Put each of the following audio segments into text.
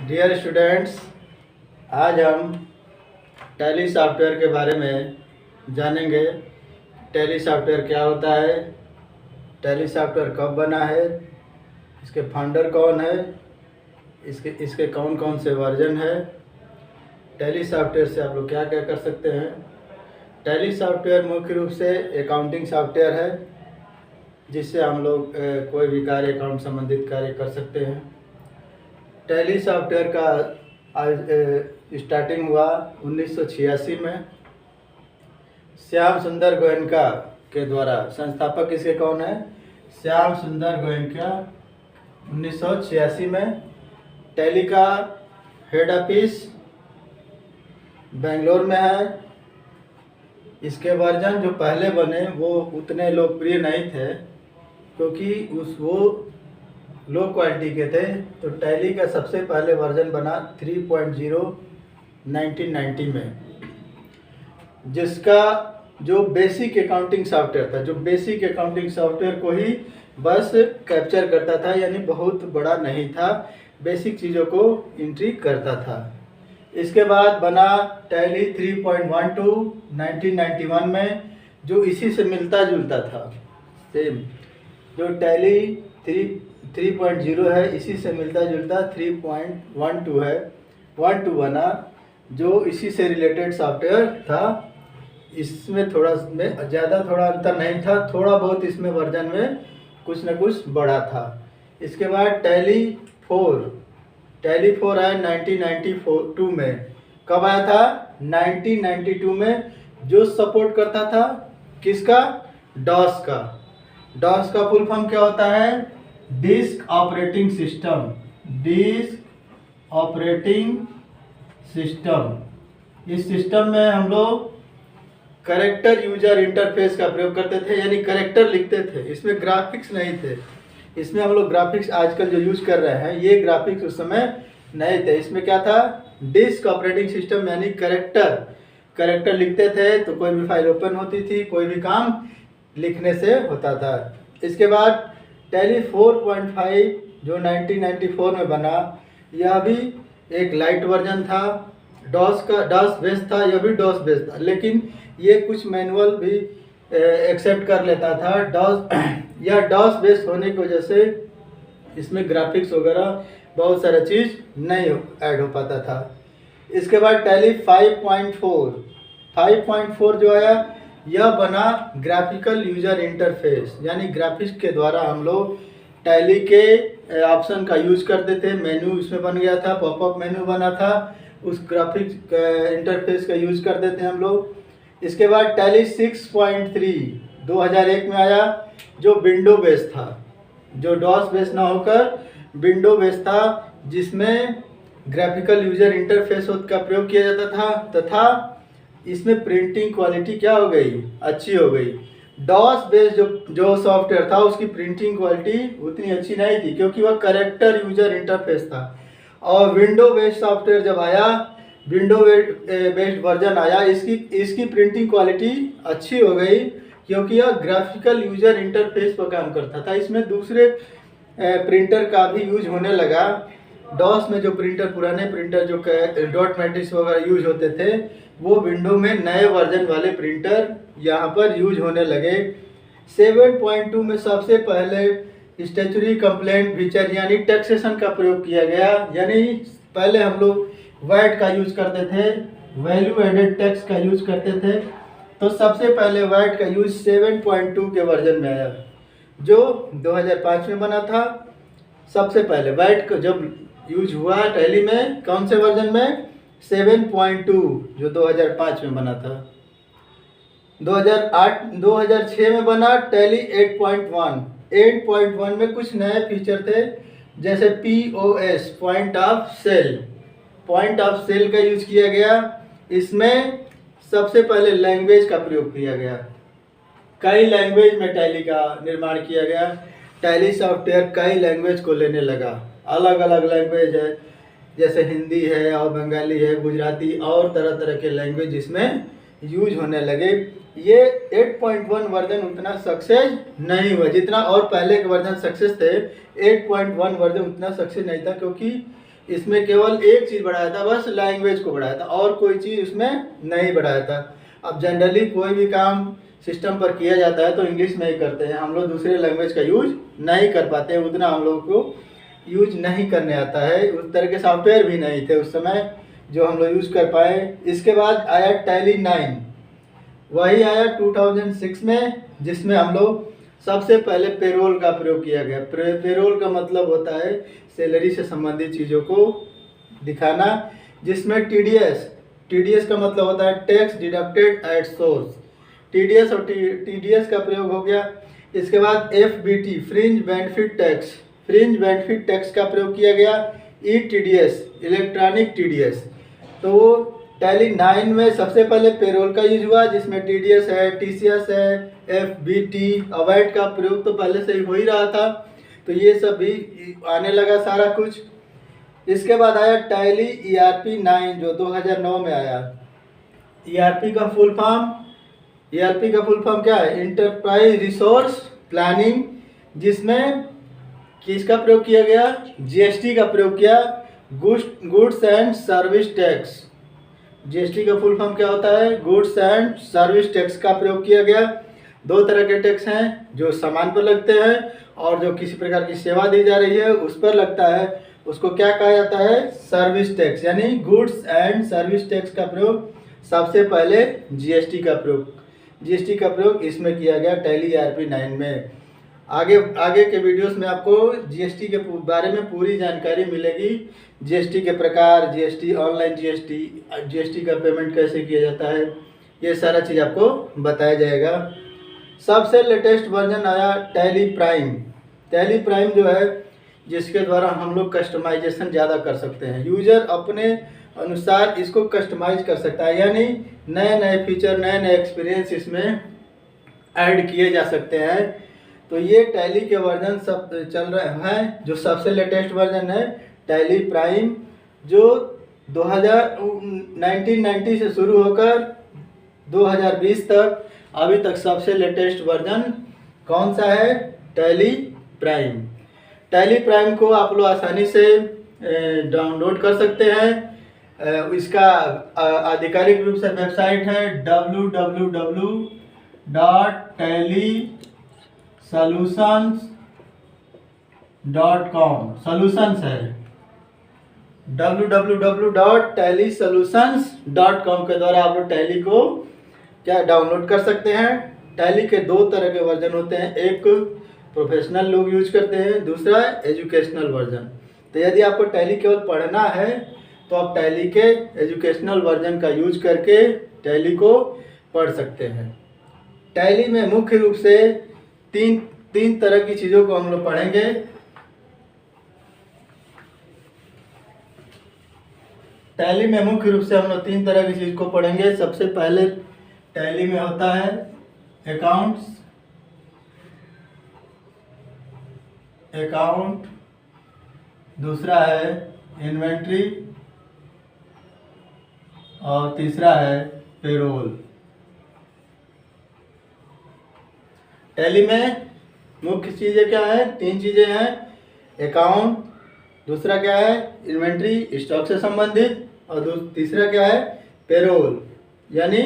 Dear students, आज हम tally software के बारे में जानेंगे। टैली सॉफ्टवेयर क्या होता है, टैली सॉफ्टवेयर कब बना है, इसके फाउंडर कौन है, इसके कौन कौन से वर्जन है, टैली सॉफ्टवेयर से आप लोग क्या क्या कर सकते हैं। टैली सॉफ्टवेयर मुख्य रूप से अकाउंटिंग सॉफ्टवेयर है, जिससे हम लोग कोई भी कार्य अकाउंट संबंधित कार्य कर सकते हैं। टैली सॉफ्टवेयर का आज स्टार्टिंग हुआ 1986 में श्याम सुंदर गोयनका के द्वारा। संस्थापक इसके कौन है? श्याम सुंदर गोयनका। 1986 में टैली का हेड ऑफिस बेंगलोर में है। इसके वर्जन जो पहले बने वो उतने लोकप्रिय नहीं थे, क्योंकि वो लो क्वालिटी के थे। तो टैली का सबसे पहले वर्जन बना 3.0 1990 में, जिसका जो बेसिक अकाउंटिंग सॉफ्टवेयर था, जो बेसिक अकाउंटिंग सॉफ्टवेयर को ही बस कैप्चर करता था, यानी बहुत बड़ा नहीं था, बेसिक चीज़ों को एंट्री करता था। इसके बाद बना टैली 3.12 1991 में, जो इसी से मिलता जुलता था। सेम जो टैली 3.0 है, इसी से मिलता जुलता 3.12 है। 12 बना, जो इसी से रिलेटेड सॉफ्टवेयर था। इसमें थोड़ा में ज़्यादा थोड़ा अंतर नहीं था, थोड़ा बहुत इसमें वर्जन में कुछ न कुछ बड़ा था। इसके बाद टैली 4 आया 1992 में। कब आया था? 1992 में, जो सपोर्ट करता था किसका? डॉस का। डॉस का फुल फॉर्म क्या होता है? Disk operating system. Disk operating system. इस सिस्टम में हम लोग कैरेक्टर यूजर इंटरफेस का प्रयोग करते थे, यानी कैरेक्टर लिखते थे। इसमें ग्राफिक्स नहीं थे। इसमें हम लोग ग्राफिक्स आजकल जो यूज कर रहे हैं, ये ग्राफिक्स उस समय नहीं थे। इसमें क्या था? डिस्क ऑपरेटिंग सिस्टम, यानी कैरेक्टर लिखते थे तो कोई भी फाइल ओपन होती थी, कोई भी काम लिखने से होता था। इसके बाद टैली 4.5 जो 1994 में बना, यह भी एक लाइट वर्जन था। डॉस बेस्ड था, यह भी डॉस बेस्ड था, लेकिन ये कुछ मैनुअल भी एक्सेप्ट कर लेता था। डॉस बेस्ड होने की वजह से इसमें ग्राफिक्स वगैरह बहुत सारा चीज़ नहीं ऐड हो पाता था। इसके बाद टैली 5.4 जो आया, यह बना ग्राफिकल यूजर इंटरफेस, यानी ग्राफिक्स के द्वारा हम लोग टैली के ऑप्शन का यूज करते थे। मेनू इसमें बन गया था, पॉपअप मेनू बना था, उस ग्राफिक्स इंटरफेस का यूज करते थे हम लोग। इसके बाद टैली 6.3 2001 में आया, जो विंडो बेस्ड था, जो डॉस बेस्ड ना होकर विंडो बेस्ड था, जिसमें ग्राफिकल यूजर इंटरफेस का प्रयोग किया जाता था, तथा इसमें प्रिंटिंग क्वालिटी क्या हो गई? अच्छी हो गई। डॉस बेस्ड जो सॉफ्टवेयर था, उसकी प्रिंटिंग क्वालिटी उतनी अच्छी नहीं थी, क्योंकि वह कैरेक्टर यूजर इंटरफेस था। और विंडो बेस्ड सॉफ्टवेयर जब आया, विंडो बेस्ड वर्जन आया, इसकी प्रिंटिंग क्वालिटी अच्छी हो गई, क्योंकि यह ग्राफिकल यूजर इंटरफेस पर काम करता था। इसमें दूसरे प्रिंटर का भी यूज होने लगा। डॉस में जो प्रिंटर, पुराने प्रिंटर जो डॉट मैट्रिक्स वगैरह यूज होते थे, वो विंडो में नए वर्जन वाले प्रिंटर यहाँ पर यूज होने लगे। 7.2 में सबसे पहले स्टैच्यूटरी कंप्लेंट फीचर, यानी टैक्सेशन का प्रयोग किया गया। यानी पहले हम लोग वैट का यूज करते थे, वैल्यू एडेड टैक्स का यूज करते थे, तो सबसे पहले वैट का यूज 7.2 के वर्जन में आया, जो 2005 में बना था। सबसे पहले वैट का जब यूज हुआ टैली में, कौन से वर्जन में? 7.2, जो 2005 में बना था। 2006 में बना टैली 8.1। 8.1 में कुछ नए फीचर थे, जैसे POS पॉइंट ऑफ सेल का यूज किया गया। इसमें सबसे पहले लैंग्वेज का प्रयोग किया गया। कई लैंग्वेज में टैली का निर्माण किया गया। टैली सॉफ्टवेयर कई लैंग्वेज को लेने लगा। अलग अलग लैंग्वेज है, जैसे हिंदी है और बंगाली है, गुजराती, और तरह तरह के लैंग्वेज इसमें यूज होने लगे। ये 8.1 वर्जन उतना सक्सेस नहीं हुआ जितना और पहले के वर्जन सक्सेस थे। 8.1 वर्जन उतना सक्सेस नहीं था, क्योंकि इसमें केवल एक चीज़ बढ़ाया था, बस लैंग्वेज को बढ़ाया था, और कोई चीज़ इसमें नहीं बढ़ाया था। अब जनरली कोई भी काम सिस्टम पर किया जाता है तो इंग्लिश में ही करते हैं, हम लोग दूसरे लैंग्वेज का यूज नहीं कर पाते हैं, उतना हम लोग को यूज नहीं करने आता है, उस तरह के सॉफ्टवेयर भी नहीं थे उस समय जो हम लोग यूज़ कर पाए। इसके बाद आया टैली 9, वही आया 2006 में, जिसमें हम लोग सबसे पहले पेरोल का प्रयोग किया गया। पेरोल का मतलब होता है सैलरी से संबंधित चीज़ों को दिखाना, जिसमें टीडीएस का मतलब होता है tax deducted at source, TDS और टीडीएस का प्रयोग हो गया। इसके बाद एफबीटी फ्रिंज बेनिफिट टैक्स का प्रयोग किया गया। ईटीडीएस इलेक्ट्रॉनिक टीडीएस। तो वो टैली 9 में सबसे पहले पेरोल का यूज हुआ, जिसमें टीडीएस है, टीसीएस है, एफबीटी, अवैट का प्रयोग तो पहले से ही हो ही रहा था, तो ये सब भी आने लगा सारा कुछ। इसके बाद आया टैली ईआरपी 9 जो 2009 में आया। ईआरपी का फुल फॉर्म क्या है? इंटरप्राइज रिसोर्स प्लानिंग, जिसमें किसका प्रयोग किया गया? जीएसटी का प्रयोग किया, goods and service tax. GST का फुल फॉर्म क्या होता है? गुड्स एंड सर्विस टैक्स का प्रयोग किया गया। दो तरह के टैक्स हैं, जो सामान पर लगते हैं और जो किसी प्रकार की सेवा दी जा रही है उस पर लगता है, उसको क्या कहा जाता है? सर्विस टैक्स, यानी गुड्स एंड सर्विस टैक्स का प्रयोग सबसे पहले जीएसटी का प्रयोग इसमें किया गया टैली ईआरपी 9 में। आगे के वीडियोस में आपको जीएसटी के बारे में पूरी जानकारी मिलेगी, जीएसटी के प्रकार, जीएसटी ऑनलाइन, जीएसटी का पेमेंट कैसे किया जाता है, ये सारा चीज़ आपको बताया जाएगा। सबसे लेटेस्ट वर्जन आया टैली प्राइम जो है, जिसके द्वारा हम लोग कस्टमाइजेशन ज़्यादा कर सकते हैं, यूजर अपने अनुसार इसको कस्टमाइज कर सकता है, यानी नए फीचर, नए एक्सपीरियंस इसमें ऐड किए जा सकते हैं। तो ये टैली के वर्जन सब चल रहे हैं। जो सबसे लेटेस्ट वर्जन है टैली प्राइम, जो 1990 से शुरू होकर 2020 तक अभी तक सबसे लेटेस्ट वर्जन कौन सा है? टैली प्राइम को आप लोग आसानी से डाउनलोड कर सकते हैं। इसका आधिकारिक रूप से वेबसाइट है www.tallysolutions.com, सॉल्यूशंस है, www.tallysolutions.com के द्वारा आप लोग टैली को क्या डाउनलोड कर सकते हैं। टैली के दो तरह के वर्जन होते हैं, एक प्रोफेशनल लोग यूज करते हैं, दूसरा एजुकेशनल वर्जन। तो यदि आपको टैली केवल पढ़ना है तो आप टैली के एजुकेशनल वर्जन का यूज करके टैली को पढ़ सकते हैं। टैली में मुख्य रूप से तीन तरह की चीज़ों को हम लोग पढ़ेंगे। टैली में मुख्य रूप से हम लोग तीन तरह की चीज़ को पढ़ेंगे। सबसे पहले टैली में होता है अकाउंट, दूसरा है इन्वेंट्री और तीसरा है पेरोल। टैली में मुख्य चीज़ें क्या है? तीन चीज़ें हैं, अकाउंट, दूसरा क्या है? इन्वेंट्री स्टॉक से संबंधित, और तीसरा क्या है? पेरोल। यानी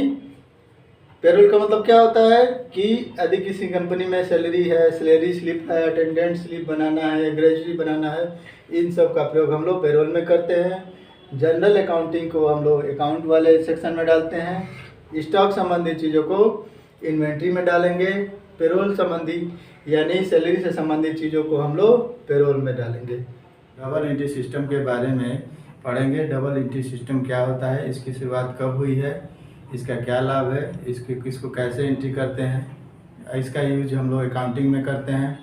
पेरोल का मतलब क्या होता है कि यदि किसी कंपनी में सैलरी है, सैलरी स्लिप है, अटेंडेंस स्लिप बनाना है, ग्रेजुटी बनाना है, इन सब का प्रयोग हम लोग पेरोल में करते हैं। जनरल अकाउंटिंग को हम लोग अकाउंट वाले सेक्शन में डालते हैं। स्टॉक संबंधित चीज़ों को इन्वेंट्री में डालेंगे। पेरोल संबंधी यानी सैलरी से संबंधित चीज़ों को हम लोग पेरोल में डालेंगे। डबल एंट्री सिस्टम के बारे में पढ़ेंगे। डबल एंट्री सिस्टम क्या होता है, इसकी शुरुआत कब हुई है, इसका क्या लाभ है, किसको कैसे एंट्री करते हैं, इसका यूज हम लोग अकाउंटिंग में करते हैं।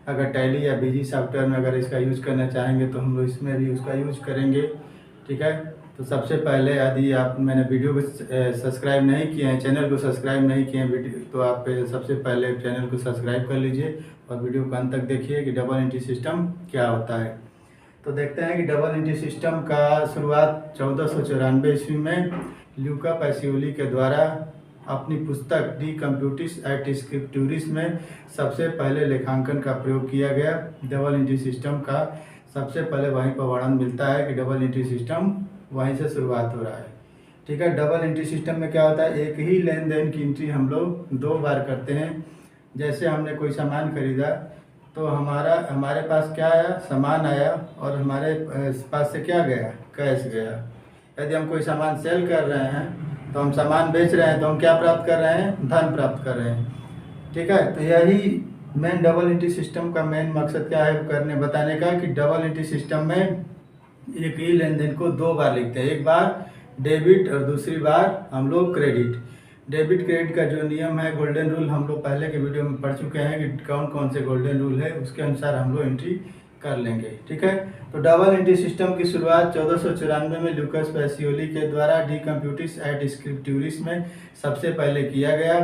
अगर टैली या बीजी सॉफ्टवेयर में अगर इसका यूज करना चाहेंगे तो हम लोग इसमें भी उसका यूज करेंगे। ठीक है, तो सबसे पहले यदि मैंने वीडियो को सब्सक्राइब नहीं किए हैं, चैनल को सब्सक्राइब नहीं किए हैं वीडियो, तो आप सबसे पहले चैनल को सब्सक्राइब कर लीजिए और वीडियो को अंत तक देखिए कि डबल एंट्री सिस्टम क्या होता है। तो देखते हैं कि डबल एंट्री सिस्टम का शुरुआत 1494 ईस्वी में ल्यूका पैसियोली के द्वारा अपनी पुस्तक डी कंप्यूटिस एट स्क्रिप्टूरिस में सबसे पहले लेखांकन का प्रयोग किया गया। डबल एंट्री सिस्टम का सबसे पहले वहीं पर वर्णन मिलता है कि डबल एंट्री सिस्टम वहीं से शुरुआत हो रहा है। ठीक है, डबल एंट्री सिस्टम में क्या होता है, एक ही लेन देन की एंट्री हम लोग 2 बार करते हैं। जैसे हमने कोई सामान खरीदा तो हमारे पास क्या आया, सामान आया, और हमारे पास से क्या गया, कैश गया। यदि हम कोई सामान सेल कर रहे हैं तो हम सामान बेच रहे हैं तो हम क्या प्राप्त कर रहे हैं, धन प्राप्त कर रहे हैं। ठीक है, तो यही मेन डबल एंट्री सिस्टम का मेन मकसद क्या है बताने का, कि डबल एंट्री सिस्टम में एक ही लेन देन को 2 बार लिखते हैं, एक बार डेबिट और दूसरी बार हम लोग क्रेडिट। डेबिट क्रेडिट का जो नियम है, गोल्डन रूल, हम लोग पहले के वीडियो में पढ़ चुके हैं कि कौन कौन से गोल्डन रूल है, उसके अनुसार हम लोग एंट्री कर लेंगे। ठीक है, तो डबल एंट्री सिस्टम की शुरुआत 1494 में लूकास पैसियोली के द्वारा डी कंप्यूटिस एट स्क्रिप्टूरिस में सबसे पहले किया गया।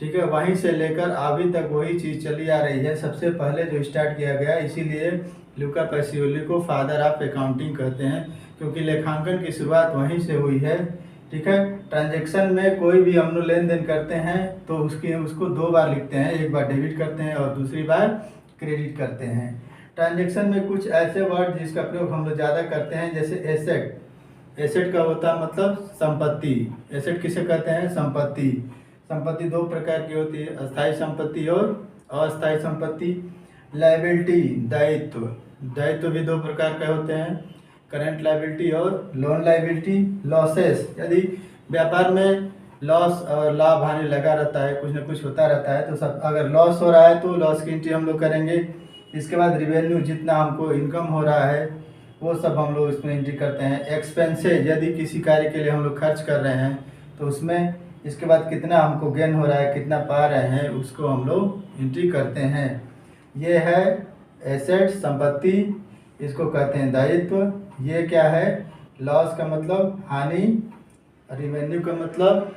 ठीक है, वहीं से लेकर अभी तक वही चीज़ चली आ रही है, सबसे पहले जो स्टार्ट किया गया, इसीलिए लूका पैसियोली को फादर ऑफ अकाउंटिंग कहते हैं, क्योंकि लेखांकन की शुरुआत वहीं से हुई है। ठीक है, ट्रांजैक्शन में कोई भी हम लोग लेन देन करते हैं तो उसको 2 बार लिखते हैं, एक बार डेबिट करते हैं और दूसरी बार क्रेडिट करते हैं। ट्रांजैक्शन में कुछ ऐसे वर्ड जिसका प्रयोग हम लोग ज़्यादा करते हैं, जैसे एसेट। एसेट का होता है मतलब संपत्ति। एसेट किसे कहते हैं, संपत्ति। संपत्ति 2 प्रकार की होती है, अस्थायी संपत्ति और अस्थायी संपत्ति। लायबिलिटी, दायित्व। दायित्व भी 2 प्रकार के होते हैं, करंट लायबिलिटी और लोन लायबिलिटी। लॉसेस, यदि व्यापार में लॉस और लाभ हानि लगा रहता है, कुछ ना कुछ होता रहता है, तो सब अगर लॉस हो रहा है तो लॉस की एंट्री हम लोग करेंगे। इसके बाद रिवेन्यू, जितना हमको इनकम हो रहा है वो सब हम लोग इसमें एंट्री करते हैं। एक्सपेंसेज, यदि किसी कार्य के लिए हम लोग खर्च कर रहे हैं तो उसमें इसके बाद कितना हमको गेन हो रहा है, कितना पा रहे हैं, उसको हम लोग एंट्री करते हैं। ये है एसेट, संपत्ति, इसको कहते हैं दायित्व। ये क्या है, लॉस का मतलब हानि, रिवेन्यू का मतलब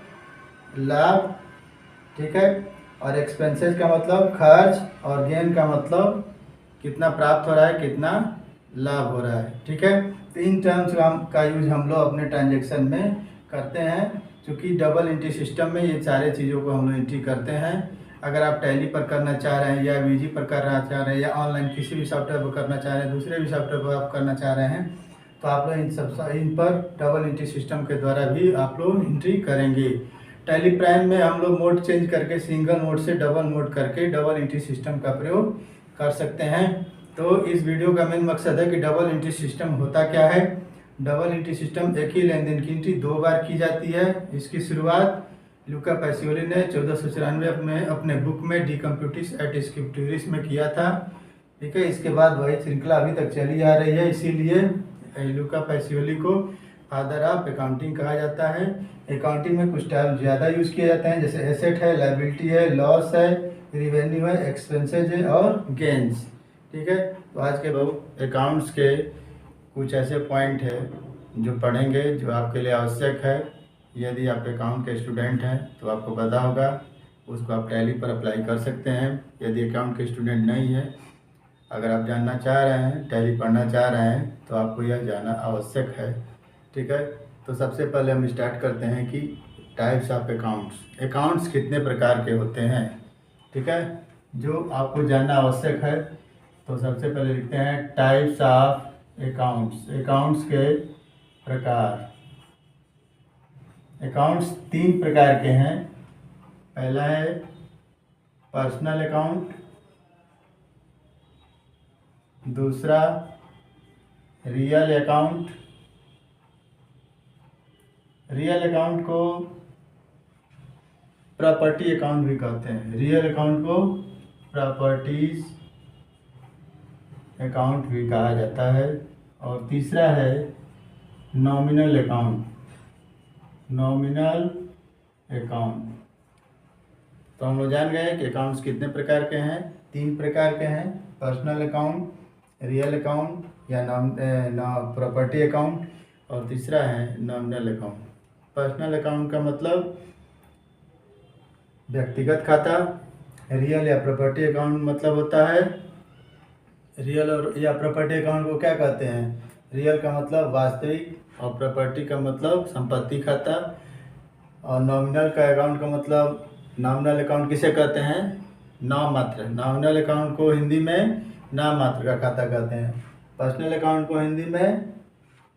लाभ। ठीक है, और एक्सपेंसेस का मतलब खर्च, और गेन का मतलब कितना प्राप्त हो रहा है, कितना लाभ हो रहा है। ठीक है, तो इन टर्म्स का यूज हम लोग अपने ट्रांजेक्शन में करते हैं। क्योंकि डबल एंट्री सिस्टम में ये सारे चीज़ों को हम लोग एंट्री करते हैं। अगर आप टैली पर करना चाह रहे हैं, या वीजी पर करना चाह रहे हैं, या ऑनलाइन किसी भी सॉफ्टवेयर पर करना चाह रहे हैं, दूसरे भी सॉफ्टवेयर पर आप करना चाह रहे हैं, तो आप लोग इन पर डबल एंट्री सिस्टम के द्वारा भी आप लोग एंट्री करेंगे। टैली प्राइम में हम लोग मोड चेंज करके सिंगल मोड से डबल मोड करके डबल एंट्री सिस्टम का प्रयोग कर सकते हैं। तो इस वीडियो का मेन मकसद है कि डबल एंट्री सिस्टम होता क्या है। डबल एंट्री सिस्टम एक ही लेन देन की एंट्री 2 बार की जाती है। इसकी शुरुआत लूका पैसियोली ने 1494 में अपने बुक में डी कंप्यूटिस एट स्क्रिप्टूरिस में किया था। ठीक है, इसके बाद वही श्रृंखला अभी तक चली आ रही है, इसीलिए लूका पैसियोली को फादर ऑफ अकाउंटिंग कहा जाता है। अकाउंटिंग में कुछ टर्म ज़्यादा यूज़ किए जाते हैं, जैसे एसेट है, लायबिलिटी है, लॉस है, रिवेन्यू है, एक्सपेंसेज है और गेंस। ठीक है, तो आज के अकाउंट्स के कुछ ऐसे पॉइंट है जो पढ़ेंगे, जो आपके लिए आवश्यक है। यदि आप अकाउंट के स्टूडेंट हैं तो आपको पता होगा, उसको आप टैली पर अप्लाई कर सकते हैं। यदि अकाउंट के स्टूडेंट नहीं है, अगर आप जानना चाह रहे हैं, टैली पढ़ना चाह रहे हैं, तो आपको यह जानना आवश्यक है। ठीक है, तो सबसे पहले हम स्टार्ट करते हैं कि टाइप्स ऑफ अकाउंट्स। अकाउंट्स कितने प्रकार के होते हैं, ठीक है, जो आपको जानना आवश्यक है। तो सबसे पहले लिखते हैं टाइप्स ऑफ अकाउंट्स। अकाउंट्स के प्रकार। अकाउंट्स 3 प्रकार के हैं। पहला है पर्सनल अकाउंट, दूसरा रियल अकाउंट। रियल अकाउंट को प्रॉपर्टी अकाउंट भी कहते हैं। रियल अकाउंट को प्रॉपर्टीज अकाउंट भी कहा जाता है। और तीसरा है नॉमिनल अकाउंट। Nominal account. तो हम लोग जान गए कि अकाउंट्स कितने प्रकार के हैं। 3 प्रकार के हैं, पर्सनल अकाउंट, रियल अकाउंट या प्रॉपर्टी अकाउंट, और तीसरा है नॉमिनल अकाउंट। पर्सनल अकाउंट का मतलब व्यक्तिगत खाता। रियल या प्रॉपर्टी अकाउंट मतलब होता है, रियल और या प्रॉपर्टी अकाउंट को क्या कहते हैं, रियल का मतलब वास्तविक और प्रॉपर्टी का मतलब संपत्ति खाता। और नॉमिनल का अकाउंट का मतलब, नॉमिनल अकाउंट किसे कहते हैं, नाम मात्र। नॉमिनल अकाउंट को हिंदी में नाम मात्र का खाता कहते हैं। पर्सनल अकाउंट को हिंदी में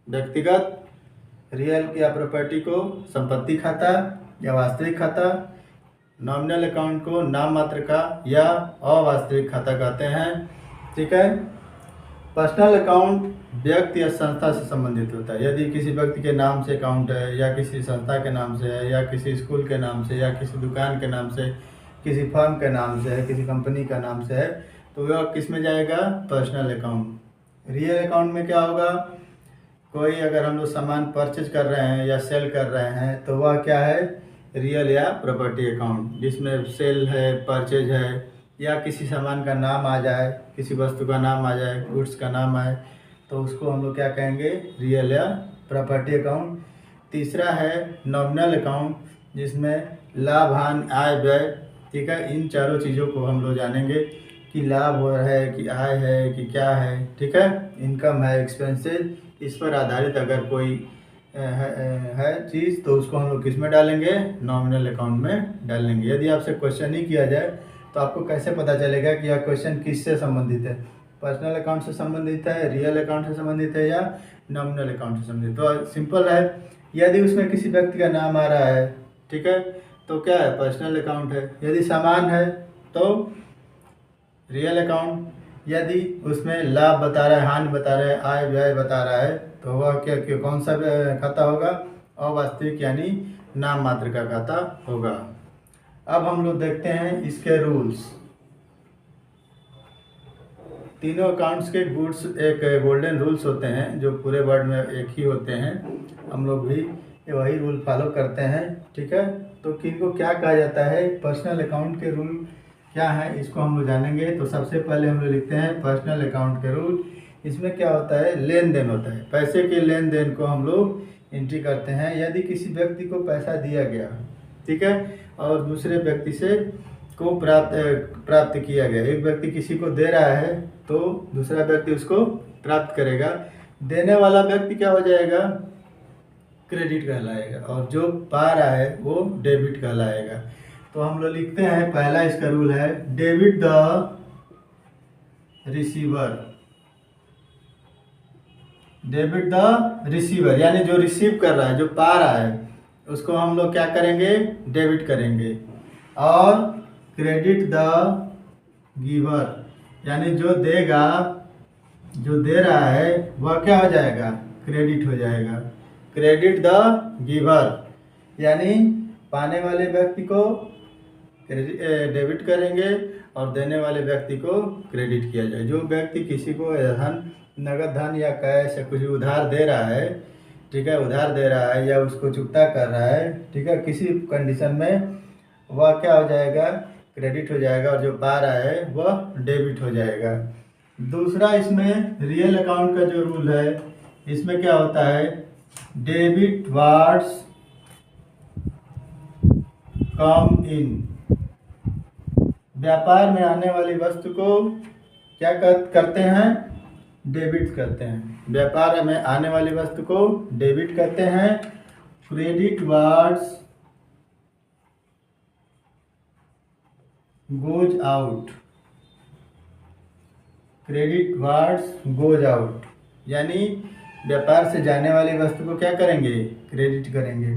व्यक्तिगत, रियल या प्रॉपर्टी को संपत्ति खाता या वास्तविक खाता, नॉमिनल अकाउंट को नाम मात्र का या अवास्तविक खाता कहते हैं। ठीक है। पर्सनल अकाउंट व्यक्ति या संस्था से संबंधित होता है। यदि किसी व्यक्ति के नाम से अकाउंट है या किसी संस्था के नाम से है या किसी स्कूल के नाम से या किसी दुकान के नाम से, किसी फर्म के नाम से है, किसी कंपनी का नाम से है, तो वह किस में जाएगा? Personal account. रियल अकाउंट में क्या होगा? कोई अगर हम लोग सामान परचेज कर रहे हैं या सेल कर रहे हैं तो वह क्या है? रियल या प्रॉपर्टी अकाउंट, जिसमें सेल है, परचेज है या किसी सामान का नाम आ जाए, किसी वस्तु का नाम आ जाए, गुड्स का नाम आए, तो उसको हम लोग क्या कहेंगे? रियल या प्रॉपर्टी अकाउंट। तीसरा है नॉमिनल अकाउंट, जिसमें लाभ, हानि, आय, व्यय, ठीक है, इन चारों चीज़ों को हम लोग जानेंगे कि लाभ हो रहा है कि आय है कि क्या है। ठीक है, इनकम है, एक्सपेंसेस, इस पर आधारित अगर कोई है चीज़ तो उसको हम लोग किस में डालेंगे? नॉमिनल अकाउंट में डालेंगे। यदि आपसे क्वेश्चन ही किया जाए तो आपको कैसे पता चलेगा कि यह क्वेश्चन किससे संबंधित है? पर्सनल अकाउंट से संबंधित है, रियल अकाउंट से संबंधित है या नॉमिनल अकाउंट से संबंधित? तो सिंपल है, यदि उसमें किसी व्यक्ति का नाम आ रहा है, ठीक है, तो क्या है? पर्सनल अकाउंट है। यदि सामान है तो रियल अकाउंट। यदि उसमें लाभ बता रहा है, हानि बता रहा है, आय व्यय बता रहा है, तो वह क्या कौन सा खाता होगा? अवास्तविक यानी नाम मात्र का खाता होगा। अब हम लोग देखते हैं इसके रूल्स। तीनों अकाउंट्स के गुड्स एक गोल्डन रूल्स होते हैं जो पूरे वर्ल्ड में एक ही होते हैं। हम लोग भी वही रूल फॉलो करते हैं। ठीक है, तो किनको क्या कहा जाता है? पर्सनल अकाउंट के रूल क्या है, इसको हम लोग जानेंगे। तो सबसे पहले हम लोग लिखते हैं पर्सनल अकाउंट के रूल। इसमें क्या होता है? लेन देन होता है। पैसे के लेन देन को हम लोग एंट्री करते हैं। यदि किसी व्यक्ति को पैसा दिया गया, ठीक है, और दूसरे व्यक्ति से को प्राप्त किया गया, एक व्यक्ति किसी को दे रहा है तो दूसरा व्यक्ति उसको प्राप्त करेगा। देने वाला व्यक्ति क्या हो जाएगा? क्रेडिट कहलाएगा, और जो पा रहा है वो डेबिट कहलाएगा। तो हम लोग लिखते हैं, पहला इसका रूल है debit the receiver. Debit the receiver यानी जो रिसीव कर रहा है, जो पा रहा है, उसको हम लोग क्या करेंगे? डेबिट करेंगे। और क्रेडिट द गिवर यानी जो देगा, जो दे रहा है वह क्या हो जाएगा? क्रेडिट हो जाएगा। क्रेडिट द गिवर यानी पाने वाले व्यक्ति को डेबिट करेंगे और देने वाले व्यक्ति को क्रेडिट किया जाए। जो व्यक्ति किसी को धन, नगद धन या कैश या कुछ उधार दे रहा है, ठीक है, उधार दे रहा है या उसको चुकता कर रहा है, ठीक है, किसी कंडीशन में वह क्या हो जाएगा? क्रेडिट हो जाएगा, और जो पा रहा है वह डेबिट हो जाएगा। दूसरा इसमें रियल अकाउंट का जो रूल है, इसमें क्या होता है? डेबिट वाट्स कम इन। व्यापार में आने वाली वस्तु को क्या करते हैं? डेबिट करते हैं। व्यापार में आने वाली वस्तु को डेबिट करते हैं। Credit what's goes out. Credit what's goes out यानी व्यापार से जाने वाली वस्तु को क्या करेंगे? क्रेडिट करेंगे।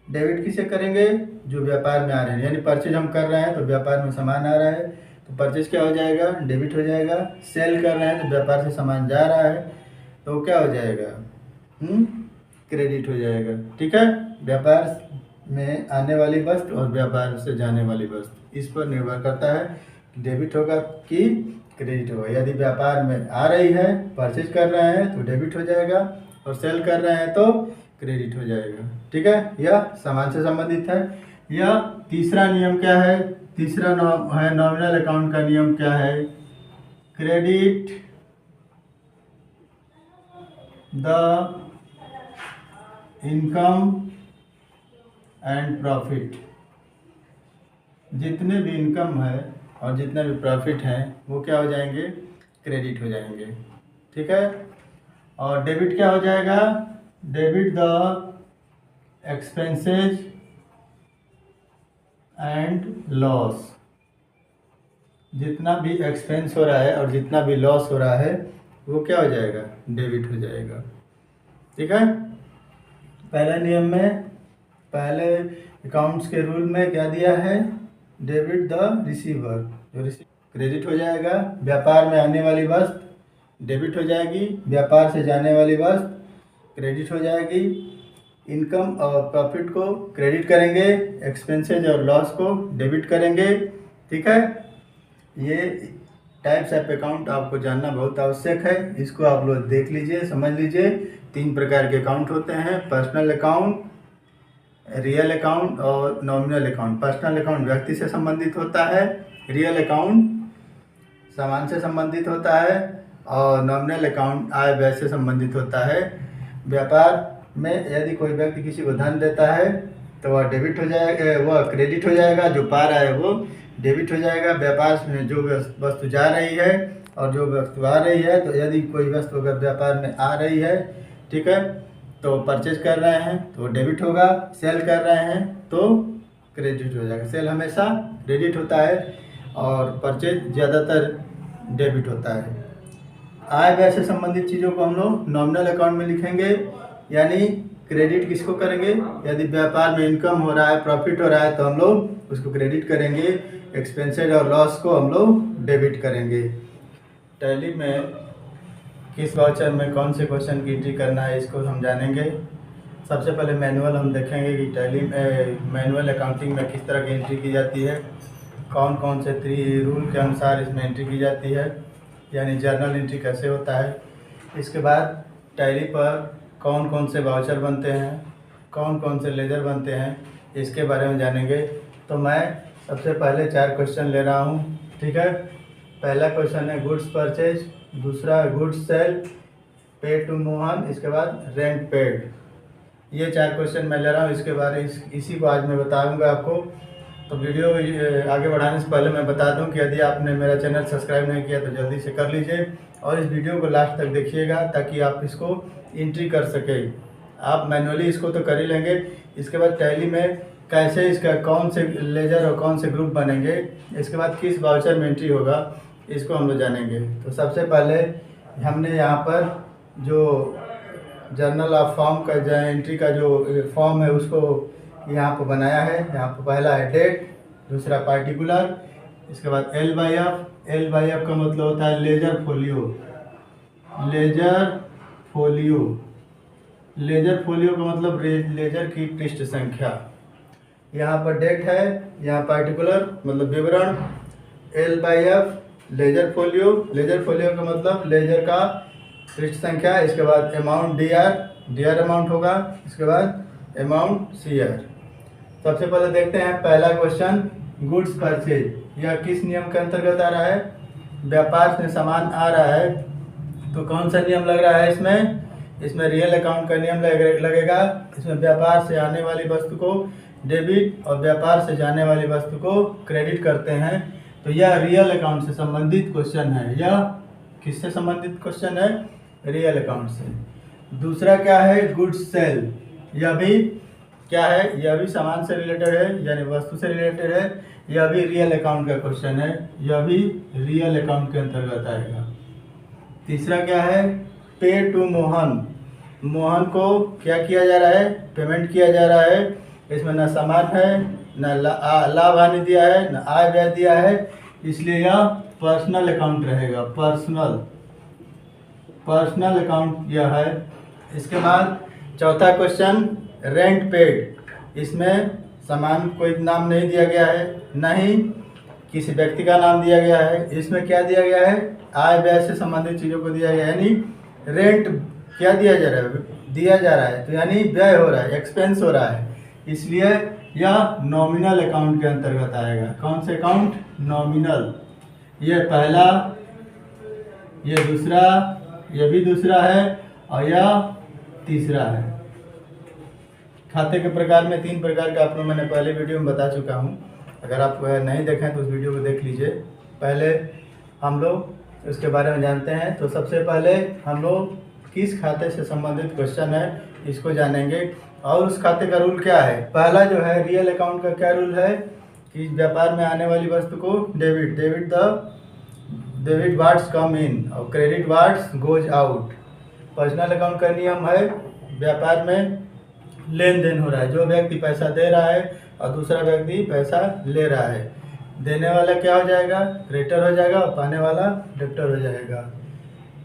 डेबिट किसे करेंगे? जो व्यापार में आ रहे हैं, यानी परचेज हम कर रहे हैं तो व्यापार में सामान आ रहा है तो परचेज क्या हो जाएगा? डेबिट हो जाएगा। सेल कर रहे हैं तो व्यापार से सामान जा रहा है तो क्या हो जाएगा? क्रेडिट हो जाएगा। ठीक है, व्यापार में आने वाली वस्तु और व्यापार से जाने वाली वस्तु, इस पर निर्भर करता है कि डेबिट होगा कि क्रेडिट होगा। यदि व्यापार में आ रही है, परचेज कर रहे हैं तो डेबिट हो जाएगा, और सेल कर रहे हैं तो क्रेडिट हो जाएगा। ठीक है, यह सामान से संबंधित है। यह तीसरा नियम क्या है? तीसरा है नॉमिनल अकाउंट का नियम क्या है? Credit the income and profit. जितने भी इनकम है और जितने भी प्रॉफिट हैं वो क्या हो जाएंगे? क्रेडिट हो जाएंगे। ठीक है, और डेबिट क्या हो जाएगा? Debit the expenses and loss. जितना भी एक्सपेंस हो रहा है और जितना भी लॉस हो रहा है वो क्या हो जाएगा, डेबिट हो जाएगा। ठीक है, पहले नियम में, पहले अकाउंट्स के रूल में क्या दिया है, डेबिट द रिसीवर, जो क्रेडिट हो जाएगा। व्यापार में आने वाली वस्तु डेबिट हो जाएगी, व्यापार से जाने वाली वस्तु क्रेडिट हो जाएगी। इनकम और प्रॉफिट को क्रेडिट करेंगे, एक्सपेंसेज और लॉस को डेबिट करेंगे। ठीक है, ये टाइप्स ऑफ अकाउंट आपको जानना बहुत आवश्यक है, इसको आप लोग देख लीजिए, समझ लीजिए। 3 प्रकार के अकाउंट होते हैं, पर्सनल अकाउंट, रियल अकाउंट और नॉमिनल अकाउंट। पर्सनल अकाउंट व्यक्ति से संबंधित होता है, रियल अकाउंट सामान से संबंधित होता है और नॉमिनल अकाउंट आय व्यय से संबंधित होता है। व्यापार में यदि कोई व्यक्ति किसी को धन देता है तो वह डेबिट हो जाएगा, वह क्रेडिट हो जाएगा, जो पा रहा है वो डेबिट हो जाएगा। व्यापार में जो वस्तु जा रही है और जो वस्तु आ रही है, तो यदि कोई वस्तु अगर व्यापार में आ रही है, ठीक है, तो परचेज कर रहे हैं तो डेबिट होगा, सेल कर रहे हैं तो क्रेडिट हो जाएगा। सेल हमेशा क्रेडिट होता है और परचेज ज़्यादातर डेबिट होता है। आय व्यय से संबंधित चीज़ों को हम लोग नॉमिनल अकाउंट में लिखेंगे, यानी क्रेडिट किसको करेंगे, यदि व्यापार में इनकम हो रहा है, प्रॉफिट हो रहा है तो हम लोग उसको क्रेडिट करेंगे, एक्सपेंसेज और लॉस को हम लोग डेबिट करेंगे। टैली में किस वाउचर में कौन से क्वेश्चन की एंट्री करना है इसको हम जानेंगे। सबसे पहले मैनुअल हम देखेंगे कि टैली में मैनुअल अकाउंटिंग में किस तरह की एंट्री की जाती है, कौन कौन से 3 रूल के अनुसार इसमें एंट्री की जाती है, यानी जर्नल एंट्री कैसे होता है। इसके बाद टैली पर कौन कौन से वाउचर बनते हैं, कौन कौन से लेजर बनते हैं, इसके बारे में जानेंगे। तो मैं सबसे पहले 4 क्वेश्चन ले रहा हूँ। ठीक है, पहला क्वेश्चन है गुड्स परचेज, दूसरा गुड्स सेल, पे टू मोहन, इसके बाद रेंट पेड। ये 4 क्वेश्चन मैं ले रहा हूँ, इसके बारे इसी को आज मैं बताऊँगा आपको। तो वीडियो आगे बढ़ाने से पहले मैं बता दूं कि यदि आपने मेरा चैनल सब्सक्राइब नहीं किया तो जल्दी से कर लीजिए और इस वीडियो को लास्ट तक देखिएगा ताकि आप इसको एंट्री कर सकें। आप मैनुअली इसको तो कर ही लेंगे, इसके बाद टैली में कैसे इसका कौन से लेजर और कौन से ग्रुप बनेंगे, इसके बाद किस वाउचर में एंट्री होगा, इसको हम लोग जानेंगे। तो सबसे पहले हमने यहाँ पर जो जर्नल ऑफ फॉर्म का जो एंट्री का जो फॉर्म है उसको यहाँ पर बनाया है। यहाँ पर पहला है डेट, दूसरा पार्टिकुलर, इसके बाद एल बाई एफ का मतलब होता है लेजर फोलियो, लेजर फोलियो का मतलब लेजर की पृष्ठ संख्या। यहाँ पर डेट है, यहाँ पार्टिकुलर मतलब विवरण, L by F ledger folio का मतलब लेजर का पृष्ठ संख्या। इसके बाद अमाउंट डी आर अमाउंट होगा, इसके बाद अमाउंट सी आर। सबसे पहले देखते हैं पहला क्वेश्चन, गुड्स परचेज, यह किस नियम के अंतर्गत आ रहा है। व्यापार में सामान आ रहा है तो कौन सा नियम लग रहा है इसमें रियल अकाउंट का नियम लगेगा। इसमें व्यापार से आने वाली वस्तु को डेबिट और व्यापार से जाने वाली वस्तु को क्रेडिट करते हैं। तो यह रियल अकाउंट से संबंधित क्वेश्चन है। यह किससे संबंधित क्वेश्चन है, रियल अकाउंट से। दूसरा क्या है, गुड्स सेल, यह भी क्या है, यह भी सामान से रिलेटेड है, यानी वस्तु से रिलेटेड है। यह भी रियल अकाउंट का क्वेश्चन है, यह भी रियल अकाउंट के अंतर्गत आएगा। तीसरा क्या है, पे टू मोहन को क्या किया जा रहा है, पेमेंट किया जा रहा है। इसमें न सामान है, न लाभ हानि दिया है, न आय व्यय दिया है, इसलिए यह पर्सनल अकाउंट रहेगा। पर्सनल अकाउंट यह है। इसके बाद चौथा क्वेश्चन, रेंट पेड, इसमें सामान कोई नाम नहीं दिया गया है, न ही किसी व्यक्ति का नाम दिया गया है। इसमें क्या दिया गया है, आय व्यय से संबंधित चीज़ों को दिया गया है, यानी रेंट क्या दिया जा रहा है तो यानी व्यय हो रहा है, एक्सपेंस हो रहा है, इसलिए यह नॉमिनल अकाउंट के अंतर्गत आएगा। कौन से अकाउंट, नॉमिनल। ये पहला, ये दूसरा, यह भी दूसरा है और यह तीसरा है। खाते के प्रकार में 3 प्रकार का आपको मैंने पहले वीडियो में बता चुका हूँ, अगर आप नहीं देखें तो उस वीडियो को देख लीजिए। पहले हम लोग उसके बारे में जानते हैं। तो सबसे पहले हम लोग किस खाते से संबंधित क्वेश्चन है इसको जानेंगे और उस खाते का रूल क्या है। पहला जो है रियल अकाउंट का क्या रूल है कि व्यापार में आने वाली वस्तु को debit the debit what's come in और credit what's goes out. Personal account का नियम है, व्यापार में लेन देन हो रहा है, जो व्यक्ति पैसा दे रहा है और दूसरा व्यक्ति पैसा ले रहा है, देने वाला क्या हो जाएगा, क्रेडिटर हो जाएगा, और पाने वाला डेबिटर हो जाएगा।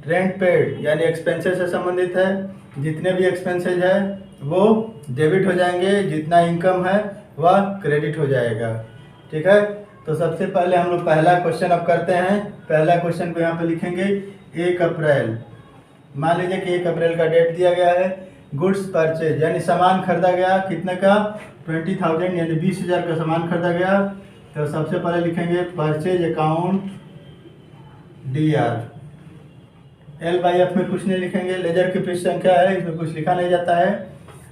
रेंट पेड यानी एक्सपेंसेस से संबंधित है, जितने भी एक्सपेंसेज है वो डेबिट हो जाएंगे, जितना इनकम है वह क्रेडिट हो जाएगा। ठीक है, तो सबसे पहले हम लोग पहला क्वेश्चन अब करते हैं। पहला क्वेश्चन को यहाँ पे लिखेंगे 1 अप्रैल। मान लीजिए कि 1 अप्रैल का डेट दिया गया है। गुड्स परचेज यानी सामान खरीदा गया, कितने का, 20,000 यानी 20,000 का सामान खरीदा गया। तो सबसे पहले लिखेंगे परचेज अकाउंट DR। L/F में कुछ नहीं लिखेंगे, लेजर की पृष्ठ संख्या है, इसमें कुछ लिखा नहीं जाता है।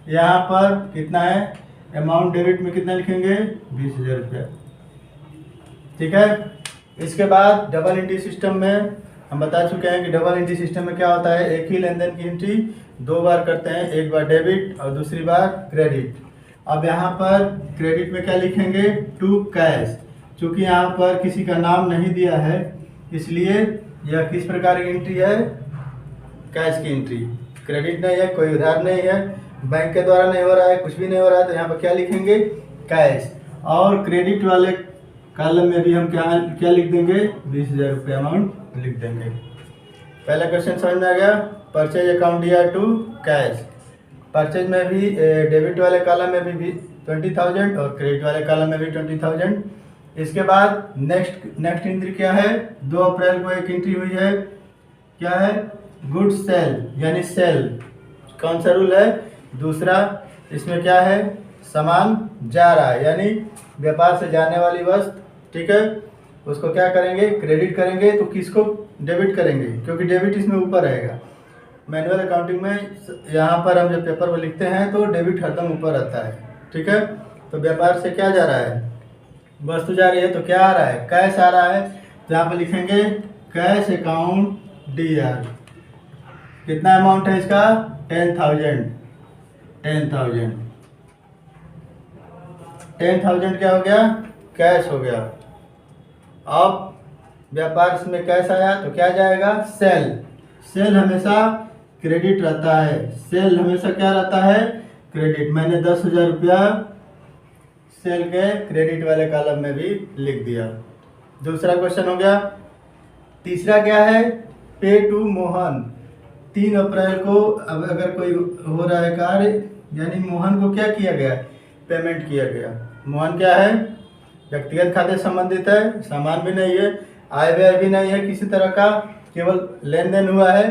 यहाँ पर कितना है, अमाउंट डेबिट में कितना लिखेंगे, 20,000 रुपया। ठीक है, इसके बाद डबल एंट्री सिस्टम में हम बता चुके हैं कि डबल एंट्री सिस्टम में क्या होता है, एक ही लेन देन की एंट्री 2 बार करते हैं, एक बार डेबिट और दूसरी बार क्रेडिट। अब यहाँ पर क्रेडिट में क्या लिखेंगे, टू कैश। चूँकि यहाँ पर किसी का नाम नहीं दिया है इसलिए यह किस प्रकार की एंट्री है, कैश की एंट्री। क्रेडिट नहीं है, कोई उधार नहीं है, बैंक के द्वारा नहीं हो रहा है, कुछ भी नहीं हो रहा है, तो यहाँ पर क्या लिखेंगे, कैश। और क्रेडिट वाले कॉलम में भी हम क्या लिख देंगे, 20,000 रुपये अमाउंट लिख देंगे। पहला क्वेश्चन समझ में आ गया। Purchase account DR to cash. परचेज में भी डेबिट वाले कॉलम में भी 20,000 और क्रेडिट वाले कॉलम में भी 20,000। इसके बाद नेक्स्ट एंट्री क्या है, 2 अप्रैल को एक एंट्री हुई है, क्या है, गुड्स सेल यानी सेल। कौन सा रूल है, दूसरा। इसमें क्या है, सामान जा रहा है यानी व्यापार से जाने वाली वस्तु। ठीक है, उसको क्या करेंगे, क्रेडिट करेंगे। तो किसको डेबिट करेंगे, क्योंकि डेबिट इसमें ऊपर रहेगा। मैनुअल अकाउंटिंग में यहाँ पर हम जब पेपर में लिखते हैं तो डेबिट हरदम ऊपर आता है। ठीक है, तो व्यापार से क्या जा रहा है, वस्तु जा रही है, तो क्या आ रहा है, कैश आ रहा है। तो यहाँ पर लिखेंगे कैश अकाउंट DR। कितना अमाउंट है इसका, 10,000। 10,000 क्या हो गया, कैश हो गया। अब व्यापार में कैश आया तो क्या जाएगा, सेल। सेल हमेशा क्रेडिट रहता है, सेल हमेशा क्या रहता है, क्रेडिट। मैंने 10,000 रुपया सेल के क्रेडिट वाले कॉलम में भी लिख दिया। दूसरा क्वेश्चन हो गया। तीसरा क्या है, पे टू मोहन। 3 अप्रैल को अब अगर कोई हो रहा है कार्य, यानी मोहन को क्या किया गया, पेमेंट किया गया। मोहन क्या है, व्यक्तिगत खाते संबंधित है, सामान भी नहीं है, आय व्यय भी नहीं है किसी तरह का, केवल लेन देन हुआ है।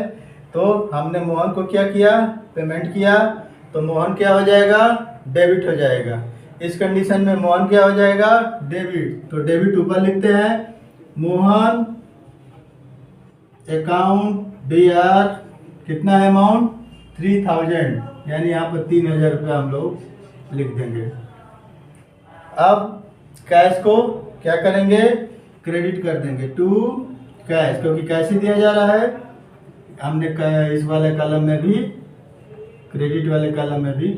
तो हमने मोहन को क्या किया, पेमेंट किया। तो मोहन क्या हो जाएगा, डेबिट हो जाएगा। इस कंडीशन में मोहन क्या हो जाएगा, डेबिट। तो डेबिट ऊपर लिखते हैं, मोहन अकाउंट DR। कितना है अमाउंट, 3,000 यानी यहाँ पर 3,000 रुपया हम लोग लिख देंगे। अब कैश को क्या करेंगे, क्रेडिट कर देंगे टू कैश, क्योंकि कैश ही दिया जा रहा है। हमने इस वाले कॉलम में भी, क्रेडिट वाले कॉलम में भी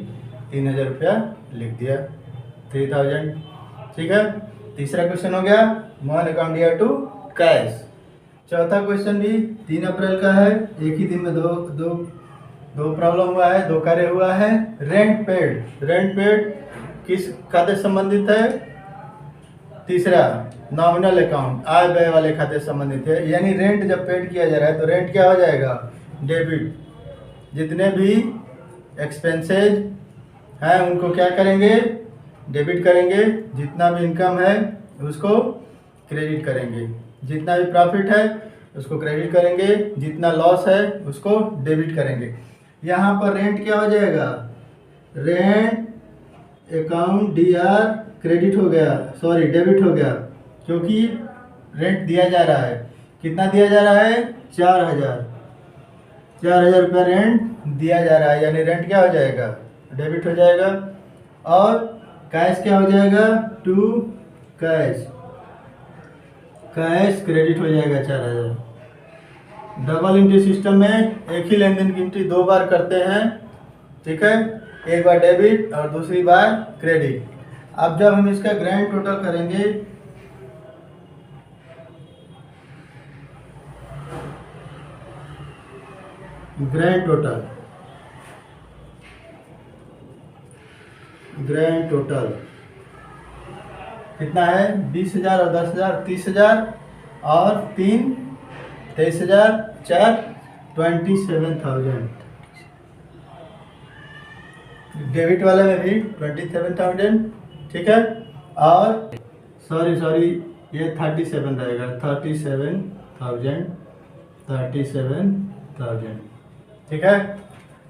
3,000 रुपया लिख दिया, 3,000। ठीक है, तीसरा क्वेश्चन हो गया, Mohan account DR to cash. चौथा क्वेश्चन भी 3 अप्रैल का है। एक ही दिन में दो प्रॉब्लम हुआ है, 2 कार्य हुआ है। रेंट पेड किस खाते से संबंधित है, तीसरा नॉमिनल अकाउंट, आय व्यय वाले खाते से संबंधित है। यानी रेंट जब पेड किया जा रहा है तो रेंट क्या हो जाएगा, डेबिट। जितने भी एक्सपेंसेज हैं उनको क्या करेंगे, डेबिट करेंगे। जितना भी इनकम है उसको क्रेडिट करेंगे, जितना भी प्रॉफिट है उसको क्रेडिट करेंगे, जितना लॉस है उसको डेबिट करेंगे। यहाँ पर रेंट क्या हो जाएगा, रेंट अकाउंट DR क्रेडिट हो गया, सॉरी डेबिट हो गया, क्योंकि रेंट दिया जा रहा है। कितना दिया जा रहा है, 4,000 रुपया रेंट दिया जा रहा है, यानी रेंट क्या हो जाएगा, डेबिट हो जाएगा। और कैश क्या हो जाएगा, टू कैश क्रेडिट हो जाएगा 4,000। डबल एंट्री सिस्टम में एक ही लेन देन की एंट्री 2 बार करते हैं। ठीक है, एक बार डेबिट और दूसरी बार क्रेडिट। अब जब हम इसका ग्रैंड टोटल करेंगे ग्रैंड टोटल कितना है? 20,000 और 10,000 30,000 और 3 23,000 4 27,000। डेबिट वाले में भी 27,000, ठीक है। और सॉरी ये 37 रहेगा, 37,000, ठीक है।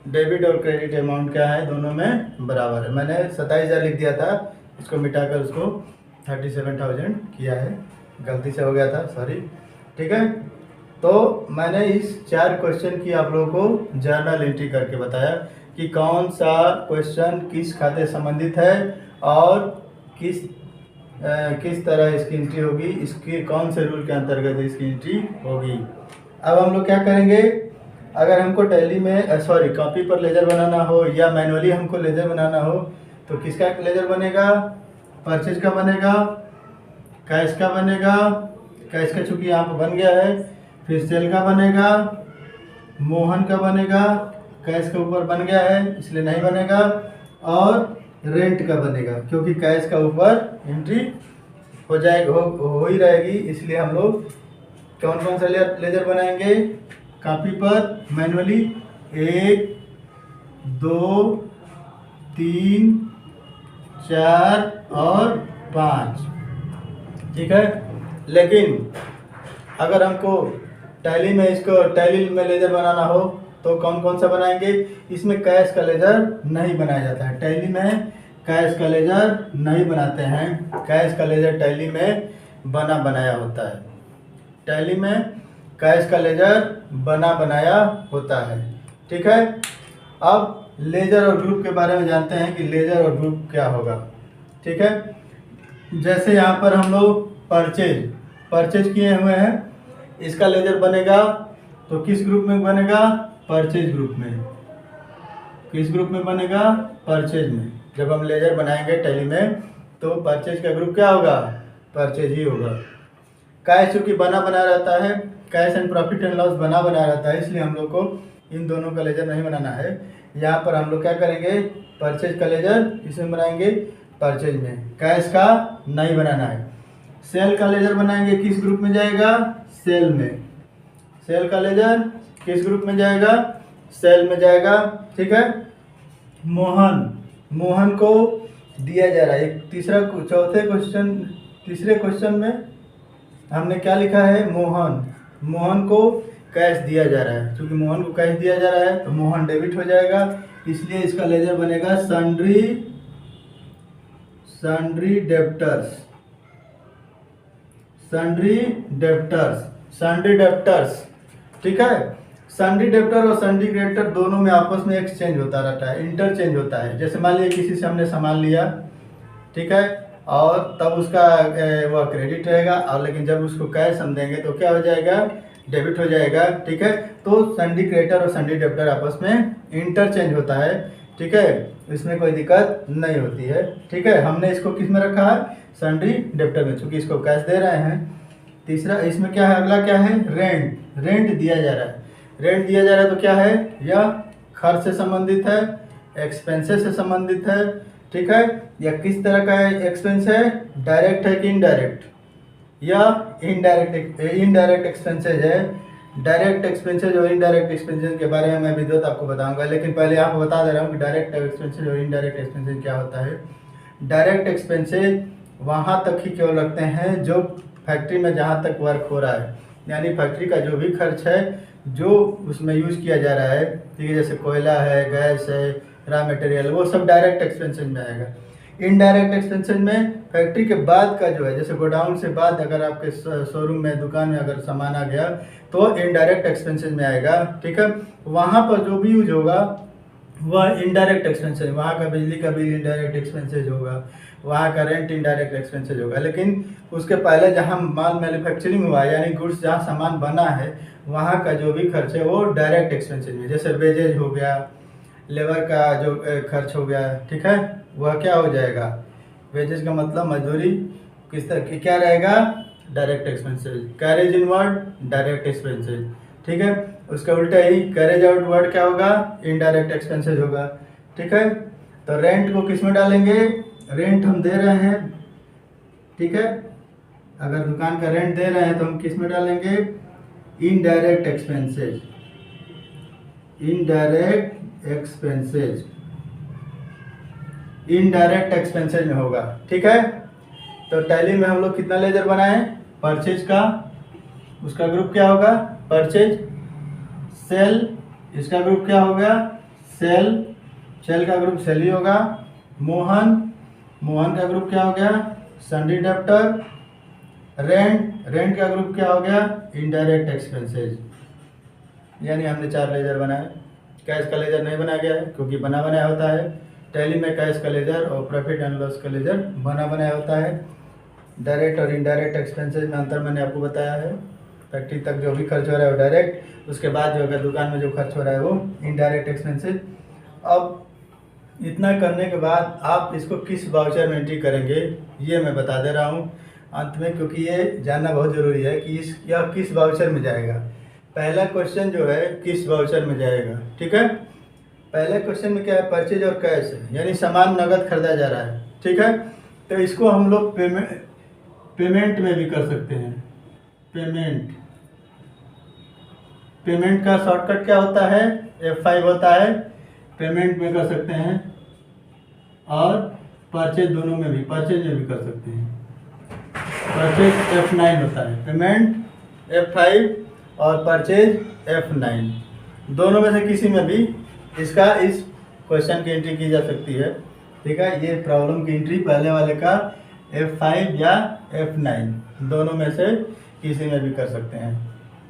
डेबिट और क्रेडिट अमाउंट क्या है? दोनों में बराबर है। मैंने 27,000 लिख दिया था, इसको मिटाकर उसको 37,000 किया है, गलती से हो गया था, सॉरी, ठीक है। तो मैंने इस 4 क्वेश्चन की आप लोगों को जर्नल एंट्री करके बताया कि कौन सा क्वेश्चन किस खाते से संबंधित है और किस तरह इसकी एंट्री होगी, इसकी कौन से रूल के अंतर्गत इसकी एंट्री होगी। अब हम लोग क्या करेंगे, अगर हमको टैली में कॉपी पर लेजर बनाना हो या मैनुअली हमको लेजर बनाना हो तो किसका लेजर बनेगा? परचेज का बनेगा, कैश का बनेगा, कैश का चूंकि यहाँ पर बन गया है, फिर सेल का बनेगा, मोहन का बनेगा, कैश के ऊपर बन गया है इसलिए नहीं बनेगा, और रेंट का बनेगा क्योंकि कैश का ऊपर एंट्री हो जाएगा, हो ही रहेगी, इसलिए हम लोग कौन कौन सा लेजर बनाएंगे? कॉपी पर मैनुअली 1 2 3 4 और 5, ठीक है। लेकिन अगर हमको टैली में लेजर बनाना हो तो कौन कौन सा बनाएंगे? इसमें कैश का लेजर नहीं बनाया जाता है, टैली में कैश का लेजर नहीं बनाते हैं। कैश का लेजर टैली में बनाया होता है, टैली में कैश का लेजर बनाया होता है, ठीक है। अब लेजर और ग्रुप के बारे में जानते हैं कि लेजर और ग्रुप क्या होगा, ठीक है। जैसे यहाँ पर हम लोग परचेज किए हुए हैं, इसका लेजर बनेगा तो किस ग्रुप में बनेगा? परचेज ग्रुप में। किस ग्रुप में बनेगा? परचेज में। जब हम लेजर बनाएंगे टैली में तो परचेज का ग्रुप क्या होगा? परचेज ही होगा। कैश चूँकि बना रहता है, cash and profit and loss बना रहता है, इसलिए हम लोग को इन दोनों का लेजर नहीं बनाना है। यहाँ पर हम लोग क्या करेंगे? परचेज का लेजर इसमें बनाएंगे, परचेज में। कैश का नहीं बनाना है। सेल का लेजर बनाएंगे, किस ग्रुप में जाएगा? सेल में। सेल का लेजर किस ग्रुप में जाएगा? सेल में जाएगा, ठीक है। मोहन को दिया जा रहा है, तीसरे क्वेश्चन में हमने क्या लिखा है? मोहन को कैश दिया जा रहा है। क्योंकि मोहन को कैश दिया जा रहा है तो मोहन डेबिट हो जाएगा, इसलिए इसका लेजर बनेगा सन्ड्री डेब्टर्स, ठीक है। सन्ड्री डेब्टर और सन्ड्री क्रेडिटर दोनों में आपस में एक्सचेंज होता रहता है, इंटरचेंज होता है। जैसे मान लीजिए किसी से हमने सामान लिया, ठीक है, और तब उसका वह क्रेडिट रहेगा, और लेकिन जब उसको कैश हम देंगे तो क्या हो जाएगा? डेबिट हो जाएगा, ठीक है। तो सन्ड्री क्रेडिटर और सन्ड्री डेब्टर आपस में इंटरचेंज होता है, ठीक है, इसमें कोई दिक्कत नहीं होती है, ठीक है। हमने इसको किस में रखा है? सन्ड्री डेब्टर में, चूँकि इसको कैश दे रहे हैं। तीसरा इसमें क्या है? अगला क्या है? रेंट दिया जा रहा है। रेंट दिया जा रहा है तो क्या है? यह खर्च से संबंधित है, एक्सपेंसेस से संबंधित है, ठीक है। या किस तरह का एक्सपेंस है? डायरेक्ट है कि इनडायरेक्ट? या इनडायरेक्ट एक्सपेंसेज है। डायरेक्ट एक्सपेंसेज और इनडायरेक्ट एक्सपेंसेज के बारे में मैं विधिवत आपको बताऊंगा, लेकिन पहले आपको बता दे रहा हूँ कि डायरेक्ट एक्सपेंसेज और इनडायरेक्ट एक्सपेंसेज क्या होता है। डायरेक्ट एक्सपेंसेज वहाँ तक ही केवल रखते हैं जो फैक्ट्री में जहाँ तक वर्क हो रहा है, यानी फैक्ट्री का जो भी खर्च है जो उसमें यूज़ किया जा रहा है, ठीक है, जैसे कोयला है, गैस है, रॉ मटेरियल, वो सब डायरेक्ट एक्सपेंसेज में आएगा। इनडायरेक्ट एक्सपेंसेज में फैक्ट्री के बाद का जो है, जैसे गोडाउन से बाद अगर आपके शोरूम में, दुकान में अगर सामान आ गया तो इनडायरेक्ट एक्सपेंसेज में आएगा, ठीक है। वहाँ पर जो भी यूज होगा वह इनडायरेक्ट एक्सपेंसेज, वहाँ का बिजली का बिल इनडायरेक्ट एक्सपेंसेज होगा, वहाँ का रेंट इनडायरेक्ट एक्सपेंसेज होगा। लेकिन उसके पहले जहाँ माल मैन्युफैक्चरिंग हुआ है, यानी गुड्स जहाँ सामान बना है, वहाँ का जो भी खर्च है वो डायरेक्ट एक्सपेंसेज में, जैसे वेजेज हो गया, लेबर का जो खर्च हो गया, ठीक है, वह क्या हो जाएगा? वेजेज का मतलब मजदूरी, किस तरह क्या रहेगा? Direct expenses. Carriage inward direct expenses, ठीक है। उसका उल्टा ही कैरेज आउट वर्ड क्या होगा, इनडायरेक्ट एक्सपेंसेस होगा। ठीक है, तो रेंट को किस में डालेंगे, रेंट हम दे रहे हैं, ठीक है, अगर दुकान का रेंट दे रहे हैं तो हम किस में डालेंगे, indirect expenses, indirect expenses, indirect expenses में होगा। ठीक है, तो टैली में हम लोग कितना लेजर बनाए, परचेज का, उसका ग्रुप क्या होगा, परचेज। सेल, इसका ग्रुप क्या होगा, सेल, सेल का ग्रुप सेल ही होगा। मोहन, मोहन का ग्रुप क्या हो गया, सन्डी डेप्टर। रेंट, रेंट का ग्रुप क्या हो गया, इनडायरेक्ट एक्सपेंसेस। यानी हमने 4 लेजर बनाए, कैश का लेजर नहीं बनाया गया है क्योंकि बना बनाया होता है। टैली में कैश का लेजर और प्रॉफिट एंड लॉस का लेजर बना बनाया होता है। डायरेक्ट और इनडायरेक्ट एक्सपेंसेस में अंतर मैंने आपको बताया है। फैक्ट्री तक जो भी खर्च हो रहा है वो डायरेक्ट, उसके बाद जो अगर दुकान में जो खर्च हो रहा है वो इनडायरेक्ट एक्सपेंसेस। अब इतना करने के बाद आप इसको किस वाउचर में एंट्री करेंगे ये मैं बता दे रहा हूँ अंत में, क्योंकि ये जानना बहुत ज़रूरी है कि यह किस वाउचर में जाएगा। पहला क्वेश्चन जो है किस वाउचर में जाएगा। ठीक है, पहले क्वेश्चन में क्या है, परचेज और कैश है, यानी सामान नगद खरीदा जा रहा है। ठीक है, तो इसको हम लोग पेमेंट में भी कर सकते हैं। पेमेंट, पेमेंट का शॉर्टकट क्या होता है, F5 होता है, पेमेंट में कर सकते हैं और परचेज दोनों में भी, परचेज में भी कर सकते हैं। परचेज F9 होता है, पेमेंट F5 और परचेज F9, दोनों में से किसी में भी इसका, इस क्वेश्चन की एंट्री की जा सकती है। ठीक है, ये प्रॉब्लम की एंट्री पहले वाले का F5 या F9 दोनों में से किसी में भी कर सकते हैं।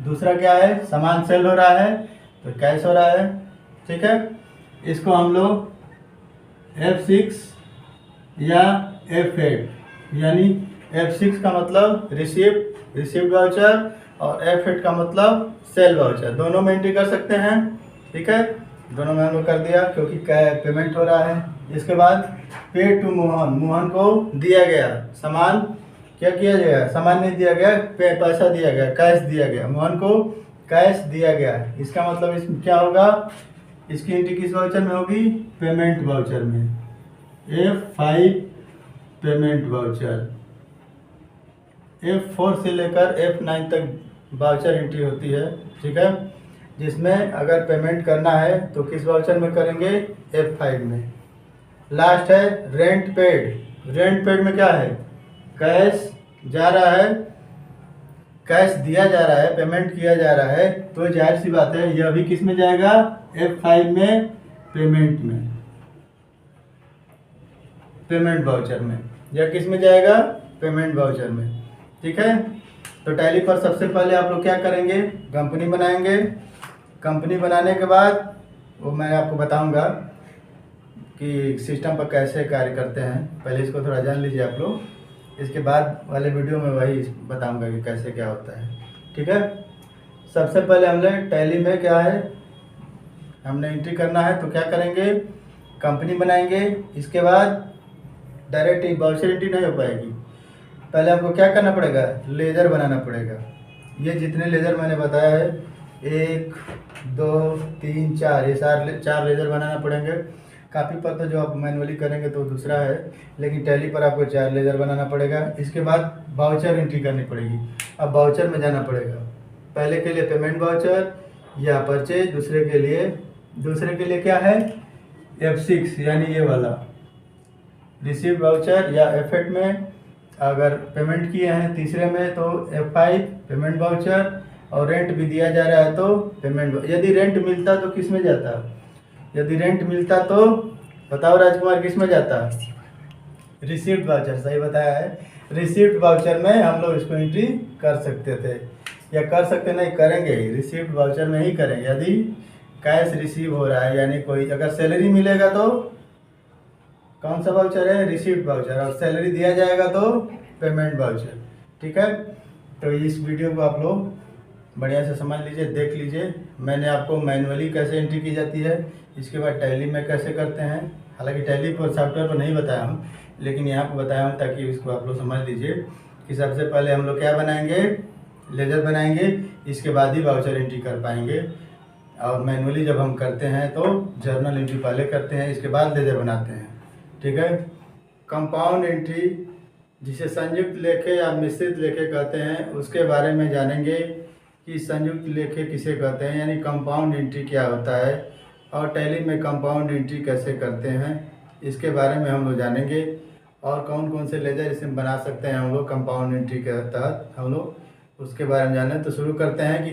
दूसरा क्या है, सामान सेल हो रहा है तो कैश हो रहा है। ठीक है, इसको हम लोग F6 या F8, यानी F6 का मतलब रिसीव्ड वाउचर और F8 का मतलब सेल वाउचर, दोनों में एंट्री कर सकते हैं। ठीक है, दोनों में हम लोग कर दिया क्योंकि पेमेंट हो रहा है। इसके बाद पे टू मोहन, मोहन को दिया गया सामान, क्या किया गया, सामान नहीं दिया गया, पैसा दिया गया, कैश दिया गया, मोहन को कैश दिया गया। इसका मतलब इसमें क्या होगा, इसकी एंट्री किस वाउचर में होगी, पेमेंट वाउचर में, F5 पेमेंट वाउचर। F4 से लेकर F9 तक वाउचर एंट्री होती है। ठीक है, जिसमें अगर पेमेंट करना है तो किस वाउचर में करेंगे, F5 में। लास्ट है रेंट पेड, रेंट पेड में क्या है, कैश जा रहा है, कैश दिया जा रहा है, पेमेंट किया जा रहा है, तो जाहिर सी बात है यह भी किस में जाएगा, F5 में, पेमेंट में, पेमेंट वाउचर में। यह किस में जाएगा, पेमेंट वाउचर में। ठीक है, तो टैली पर सबसे पहले आप लोग क्या करेंगे, कंपनी बनाएंगे। कंपनी बनाने के बाद वो मैं आपको बताऊंगा कि सिस्टम पर कैसे कार्य करते हैं, पहले इसको थोड़ा जान लीजिए आप लोग, इसके बाद वाले वीडियो में वही बताऊंगा कि कैसे क्या होता है। ठीक है, सबसे पहले हमने टैली में क्या है, हमने एंट्री करना है तो क्या करेंगे, कंपनी बनाएंगे। इसके बाद डायरेक्ट वाउचर एंट्री नहीं हो पाएगी, पहले आपको क्या करना पड़ेगा, लेजर बनाना पड़ेगा। ये जितने लेजर मैंने बताया है, 1 2 3 4, ये 4 लेजर बनाना पड़ेंगे। कापी पर तो जो आप मैनुअली करेंगे तो दूसरा है, लेकिन टैली पर आपको 4 लेजर बनाना पड़ेगा। इसके बाद वाउचर एंट्री करनी पड़ेगी। अब वाउचर में जाना पड़ेगा, पहले के लिए पेमेंट वाउचर या परचेज, दूसरे के लिए क्या है, F6 यानी ये वाला रिसीव वाउचर, या F8 में अगर पेमेंट किए हैं, तीसरे में तो F5 पेमेंट वाउचर, और रेंट भी दिया जा रहा है तो पेमेंट। यदि रेंट मिलता तो किस में जाता, यदि रेंट मिलता तो बताओ राजकुमार किस में जाता, रिसीव्ड वाउचर, सही बताया है, रिसीव्ड वाउचर में हम लोग इसको एंट्री कर सकते थे, या कर सकते नहीं, करेंगे ही, रिसीव्ड वाउचर में ही करेंगे। यदि कैश रिसीव हो रहा है, यानी कोई अगर सैलरी मिलेगा तो कौन सा वाउचर है, रिसीव्ड वाउचर, और सैलरी दिया जाएगा तो पेमेंट वाउचर। ठीक है, तो इस वीडियो को आप लोग बढ़िया से समझ लीजिए, देख लीजिए। मैंने आपको मैनुअली कैसे एंट्री की जाती है, इसके बाद टैली में कैसे करते हैं, हालांकि टैली पर सॉफ्टवेयर पर नहीं बताया हूँ, लेकिन यहाँ पर बताया हूँ ताकि इसको आप लोग समझ लीजिए कि सबसे पहले हम लोग क्या बनाएंगे, लेजर बनाएंगे, इसके बाद ही वाउचर एंट्री कर पाएंगे। और मैनुअली जब हम करते हैं तो जर्नल एंट्री पहले करते हैं, इसके बाद लेजर बनाते हैं। ठीक है। कंपाउंड एंट्री, जिसे संयुक्त लेखे या मिश्रित लेखे कहते हैं, उसके बारे में जानेंगे कि संयुक्त लेखे किसे कहते हैं, यानी कंपाउंड एंट्री क्या होता है और टैली में कंपाउंड एंट्री कैसे करते हैं, इसके बारे में हम लोग जानेंगे। और कौन कौन से लेजर इसमें बना सकते हैं हम लोग कंपाउंड एंट्री के तहत, हम लोग उसके बारे में जानें। तो शुरू करते हैं कि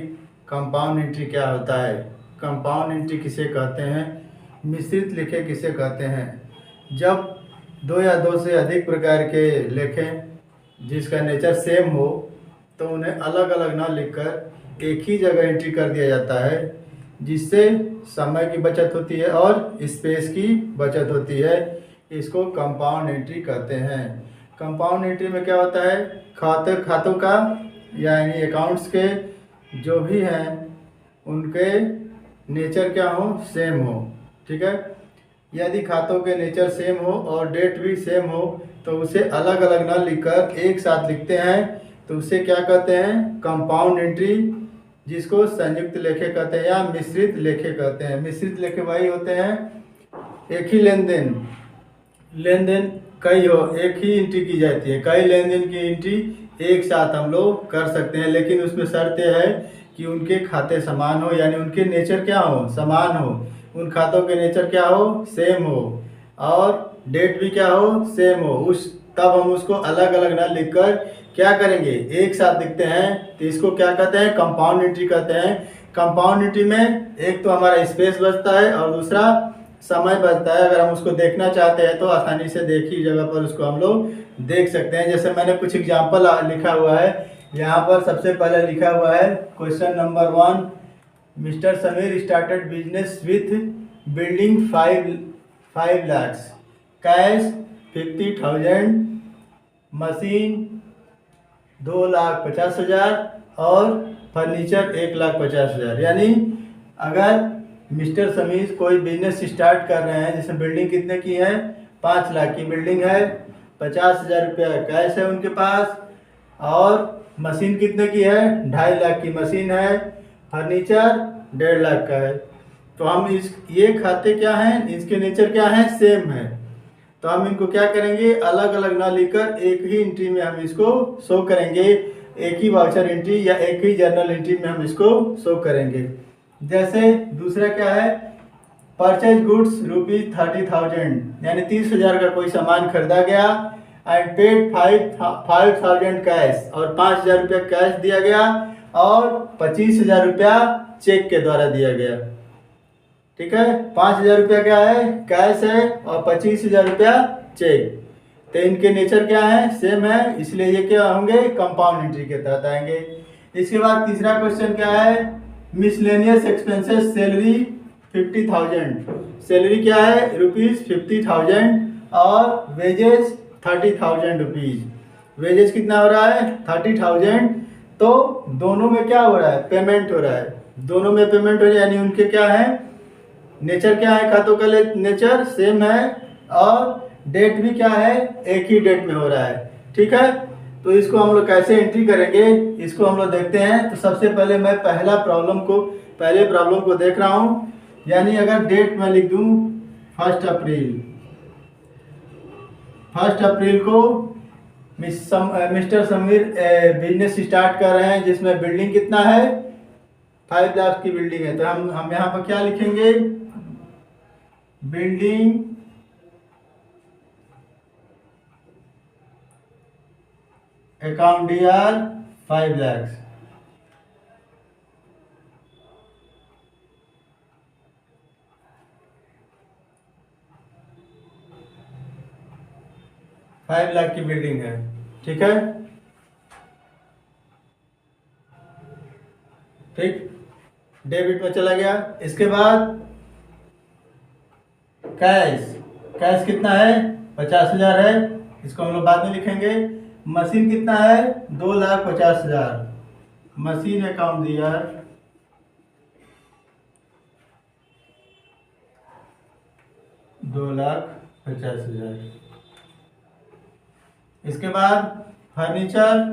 कंपाउंड एंट्री क्या होता है, कंपाउंड एंट्री किसे कहते हैं, मिश्रित लेखे किसे कहते हैं। जब दो या दो से अधिक प्रकार के लेखे जिसका नेचर सेम हो तो उन्हें अलग अलग ना लिखकर एक ही जगह एंट्री कर दिया जाता है, जिससे समय की बचत होती है और स्पेस की बचत होती है। इसको कंपाउंड एंट्री कहते हैं। कंपाउंड एंट्री में क्या होता है, खातों का यानी अकाउंट्स के जो भी हैं उनके नेचर क्या हो, सेम हो। ठीक है। यदि खातों के नेचर सेम हो और डेट भी सेम हो तो उसे अलग अलग ना लिखकर एक साथ लिखते हैं, तो उसे क्या कहते हैं, कंपाउंड एंट्री, जिसको संयुक्त लेखे कहते हैं या मिश्रित लेखे कहते हैं। मिश्रित लेखे वही होते हैं एक ही लेन देन कई हो, एक ही एंट्री की जाती है, कई लेन देन की एंट्री एक साथ हम लोग कर सकते हैं, लेकिन उसमें शर्त यह है कि उनके खाते समान हो, यानी उनके नेचर क्या हो, समान हो, उन खातों के नेचर क्या हो, सेम हो, और डेट भी क्या हो, सेम हो। तब हम उसको अलग अलग ना लिखकर क्या करेंगे, एक साथ लिखते हैं, तो इसको क्या कहते हैं, कंपाउंड एंट्री कहते हैं। कंपाउंड एंट्री में एक तो हमारा स्पेस बचता है और दूसरा समय बचता है। अगर हम उसको देखना चाहते हैं तो आसानी से देख ही जगह पर उसको हम लोग देख सकते हैं। जैसे मैंने कुछ एग्जाम्पल लिखा हुआ है यहाँ पर। सबसे पहले लिखा हुआ है question number 1, mister Sameer started business with building 5 lakh, cash 50,000, machine 2,50,000 और फर्नीचर 1,50,000। यानी अगर मिस्टर समीर कोई बिजनेस स्टार्ट कर रहे हैं, जिसमें बिल्डिंग कितने की है, 5 लाख की बिल्डिंग है, 50,000 रुपया कैश है उनके पास, और मशीन कितने की है, 2.5 लाख की मशीन है, फर्नीचर 1.5 लाख का है। तो हम ये खाते क्या हैं, इसके नेचर क्या है, सेम है। तो हम इनको क्या करेंगे, अलग अलग ना लिखकर एक ही एंट्री में हम इसको शो करेंगे, एक ही वाउचर एंट्री या एक ही जर्नल एंट्री में हम इसको शो करेंगे। जैसे दूसरा क्या है, परचेज गुड्स ₹30,000, यानी 30,000 का कोई सामान खरीदा गया, एंड पेड 5,000 कैश, और 5,000 रुपया कैश दिया गया और 25,000 रुपया चेक के द्वारा दिया गया। ठीक है। 5,000 रुपया क्या है, कैश है, और 25,000 रुपया चेक। तो इनके नेचर क्या है, सेम है, इसलिए ये क्या होंगे, कंपाउंड एंट्री के तहत आएंगे। इसके बाद तीसरा क्वेश्चन क्या है, मिसलेनियस एक्सपेंसेस सैलरी 50,000, सैलरी क्या है ₹50,000 और वेजेस 30,000 रुपीज। वेजेस कितना हो रहा है, 30,000। तो दोनों में क्या हो रहा है, पेमेंट हो रहा है, दोनों में पेमेंट हो रहा है, यानी उनके क्या है, नेचर क्या है, खातों का नेचर सेम है, और डेट भी क्या है, एक ही डेट में हो रहा है। ठीक है। तो इसको हम लोग कैसे एंट्री करेंगे, इसको हम लोग देखते हैं। तो सबसे पहले मैं पहले प्रॉब्लम को देख रहा हूँ। यानी अगर डेट में लिख दूँ 1 अप्रैल को मिस्टर समीर बिजनेस स्टार्ट कर रहे हैं, जिसमें बिल्डिंग कितना है, 5 लाख की बिल्डिंग है। तो हम यहाँ पर क्या लिखेंगे, building account DR 5 lakh. ₹5 lakh की बिल्डिंग है। ठीक है। ठीक, डेबिट में चला गया। इसके बाद कैश कितना है, 50,000 है, इसको हम लोग बाद में लिखेंगे। मशीन कितना है, 2,50,000, मशीन अकाउंट दिया 2,50,000। इसके बाद फर्नीचर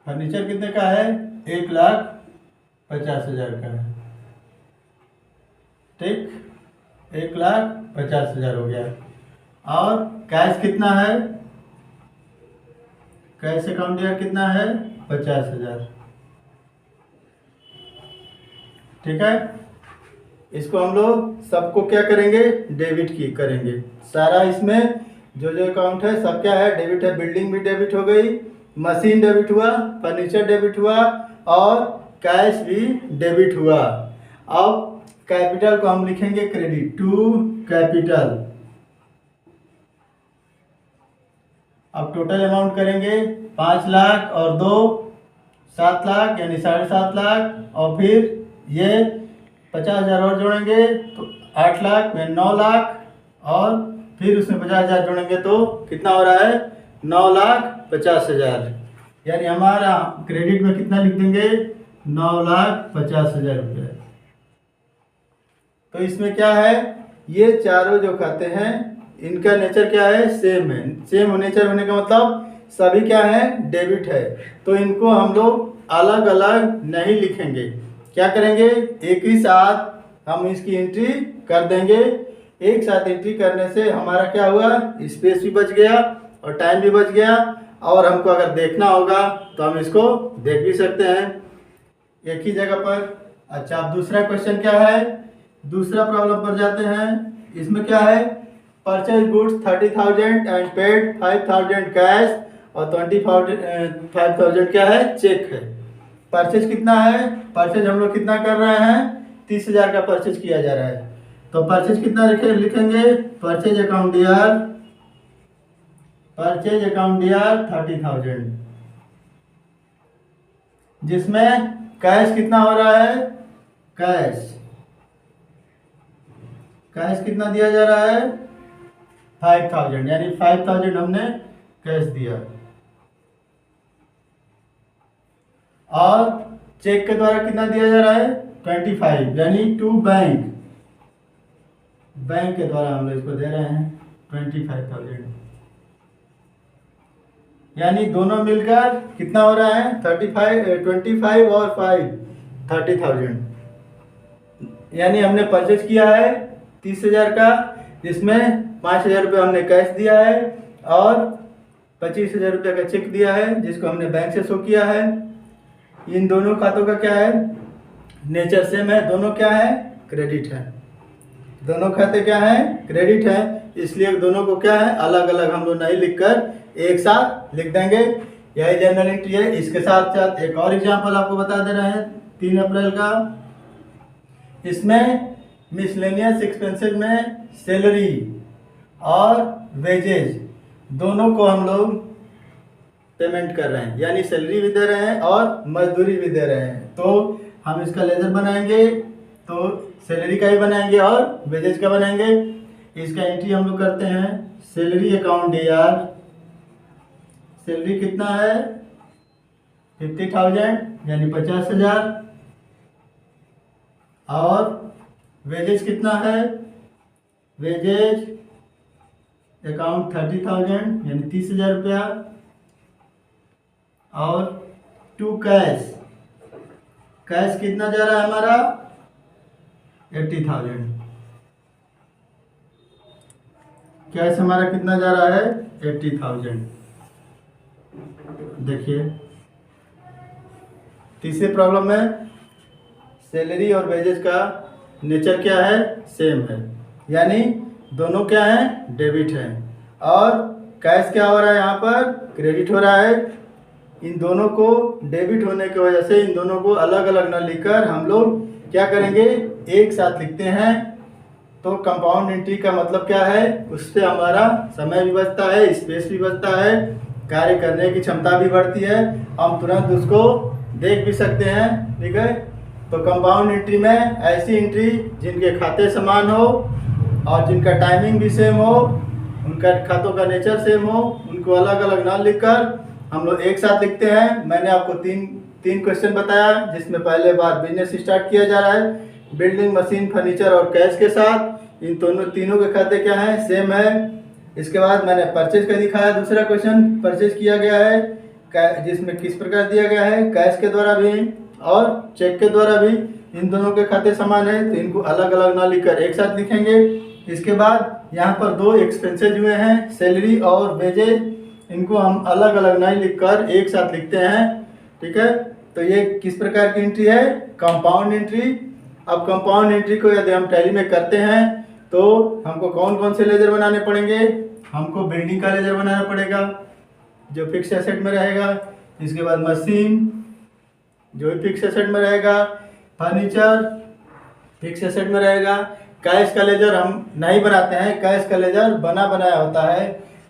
फर्नीचर कितने का है? 1,50,000 का है। ठीक, 1,50,000 हो गया। और कैश कितना है? कैश अकाउंट यार कितना है? 50,000। ठीक है, इसको हम लोग सबको क्या करेंगे? डेबिट की करेंगे। सारा इसमें जो जो अकाउंट है सब क्या है? डेबिट है। बिल्डिंग भी डेबिट हो गई, मशीन डेबिट हुआ, फर्नीचर डेबिट हुआ और कैश भी डेबिट हुआ। अब कैपिटल को हम लिखेंगे क्रेडिट टू कैपिटल। अब टोटल अमाउंट करेंगे 5 लाख और 2 7 लाख यानी 7.5 लाख, और फिर ये 50,000 और जोड़ेंगे तो 8 लाख में 9 लाख, और फिर उसमें 50,000 जोड़ेंगे तो कितना हो रहा है? 9,50,000। यानी हमारा क्रेडिट में कितना लिख देंगे? 9,50,000 रुपये। तो इसमें क्या है? ये चारों जो खाते हैं इनका नेचर क्या है? सेम है। सेम नेचर होने का मतलब सभी क्या है? डेबिट है। तो इनको हम लोग अलग अलग नहीं लिखेंगे। क्या करेंगे? एक ही साथ हम इसकी एंट्री कर देंगे। एक साथ एंट्री करने से हमारा क्या हुआ? स्पेस भी बच गया और टाइम भी बच गया, और हमको अगर देखना होगा तो हम इसको देख भी सकते हैं एक ही जगह पर। अच्छा, अब दूसरा क्वेश्चन क्या है? दूसरा प्रॉब्लम पर जाते हैं। इसमें क्या है? Purchase goods 30,000 and paid 5,000 cash और 25,000 क्या है? चेक है। परचेज कितना है? परचेज हम लोग कितना कर रहे हैं? 30,000 का परचेज किया जा रहा है। तो परचेज कितना लिखेंगे? परचेज अकाउंट ईयर 30,000, जिसमें कैश कितना हो रहा है? कैश कितना दिया जा रहा है? 5,000, यानी 5,000 हमने कैश दिया। और चेक के द्वारा कितना दिया जा रहा है? 25, यानी टू बैंक के द्वारा हम लोग इसको दे रहे हैं 25,000। यानी दोनों मिलकर कितना हो रहा है? 25 और 5 30,000। यानी हमने परचेज किया है 30,000 का, जिसमें 5,000 रुपये हमने कैश दिया है और 25,000 रुपये का चेक दिया है, जिसको हमने बैंक से शो किया है। इन दोनों खातों का क्या है? नेचर सेम है। दोनों क्या है? क्रेडिट है। दोनों खाते क्या है? क्रेडिट है। इसलिए दोनों को क्या है? अलग अलग हम लोग नहीं लिखकर एक साथ लिख देंगे। यही जनरल एंट्री है। इसके साथ साथ एक और एग्जांपल आपको बता दे रहे हैं 3 अप्रैल का। इसमें मिसलेनियस एक्सपेंसेस में सैलरी और वेजेज दोनों को हम लोग पेमेंट कर रहे हैं, यानी सैलरी भी दे रहे हैं और मजदूरी भी दे रहे हैं। तो हम इसका लेजर बनाएंगे तो सैलरी का ही बनाएंगे और वेजेज का बनाएंगे। इसका एंट्री हम लोग करते हैं सैलरी अकाउंट ईयर। सैलरी कितना है? 50,000 यानी 50,000। और वेजेज कितना है? वेजेज अकाउंट 30,000 यानी 30,000 रुपया। और टू कैश कितना जा रहा है हमारा? 80,000। कैश हमारा कितना जा रहा है? 80,000। देखिए तीसरे प्रॉब्लम में सैलरी और वेजेज का नेचर क्या है? सेम है, यानी दोनों क्या है? डेबिट है। और कैश क्या हो रहा है? यहाँ पर क्रेडिट हो रहा है। इन दोनों को डेबिट होने की वजह से इन दोनों को अलग अलग न लिखकर हम लोग क्या करेंगे? एक साथ लिखते हैं। तो कंपाउंड एंट्री का मतलब क्या है? उससे हमारा समय भी बचता है, स्पेस भी बचता है, कार्य करने की क्षमता भी बढ़ती है, हम तुरंत उसको देख भी सकते हैं। ठीक है, तो कंपाउंड एंट्री में ऐसी एंट्री जिनके खाते समान हो और जिनका टाइमिंग भी सेम हो, उनका खातों का नेचर सेम हो, उनको अलग अलग ना लिखकर हम लोग एक साथ लिखते हैं। मैंने आपको तीन क्वेश्चन बताया, जिसमें पहले बार बिजनेस स्टार्ट किया जा रहा है बिल्डिंग, मशीन, फर्नीचर और कैश के साथ। इन तीनों के खाते क्या हैं? सेम है। इसके बाद मैंने परचेज का दिखाया। दूसरा क्वेश्चन परचेज किया गया है जिसमें किस प्रकार दिया गया है, कैश के द्वारा भी और चेक के द्वारा भी, इन दोनों के खाते समान है तो इनको अलग अलग ना लिखकर एक साथ लिखेंगे। इसके बाद यहाँ पर दो एक्सपेंसेज हुए हैं, सैलरी और वेजेज, इनको हम अलग अलग नहीं लिखकर एक साथ लिखते हैं। ठीक है, तो ये किस प्रकार की एंट्री है, कंपाउंड एंट्री। अब कंपाउंड एंट्री को यदि हम टैली में करते हैं तो हमको कौन कौन से लेजर बनाने पड़ेंगे, हमको बिल्डिंग का लेजर बनाना पड़ेगा जो फिक्स एसेट में रहेगा, इसके बाद मशीन जो भी फिक्स एसेट में रहेगा, फर्नीचर फिक्स एसेट में रहेगा। कैश का लेजर हम नहीं बनाते हैं, कैश का लेजर बना बनाया होता है।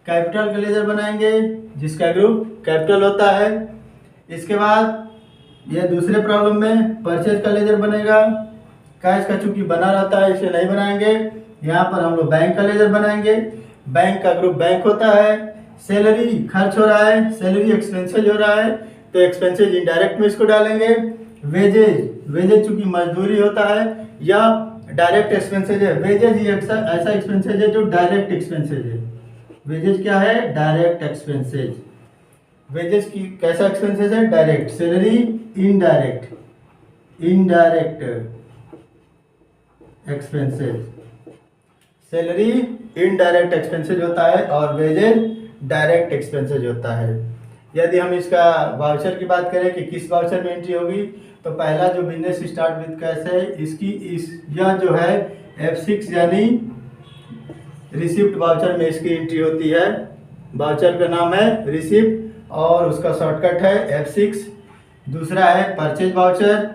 कैपिटल का लेजर बनाएंगे जिसका ग्रुप कैपिटल होता है। इसके बाद ये दूसरे प्रॉब्लम में परचेज का लेजर बनेगा, कैश का चूंकि बना रहता है इसे नहीं बनाएंगे। यहाँ पर हम लोग बैंक का लेजर बनाएंगे, बैंक का ग्रुप बैंक होता है। सैलरी खर्च हो रहा है, सैलरी एक्सपेंसेज हो रहा है तो एक्सपेंसेज इनडायरेक्ट में इसको डालेंगे। वेजेज चूंकि मजदूरी होता है या डायरेक्ट एक्सपेंसेज है, वेजेज ही ऐसा एक्सपेंसेज है जो डायरेक्ट एक्सपेंसेज है। वेजेज क्या है, डायरेक्ट एक्सपेंसेज। वेजेज की कैसा एक्सपेंसेज है, direct. Salary indirect expenses. Salary indirect expenses होता है और वेजेज डायरेक्ट एक्सपेंसेज होता है। यदि हम इसका वाउचर की बात करें कि किस वाउचर में एंट्री होगी, तो पहला जो बिजनेस स्टार्ट विद कैश है यह जो है F6 यानी रिसिप्ट वाउचर में इसकी एंट्री होती है। वाउचर का नाम है रिसिप्ट और उसका शॉर्टकट है F6। दूसरा है परचेज वाउचर,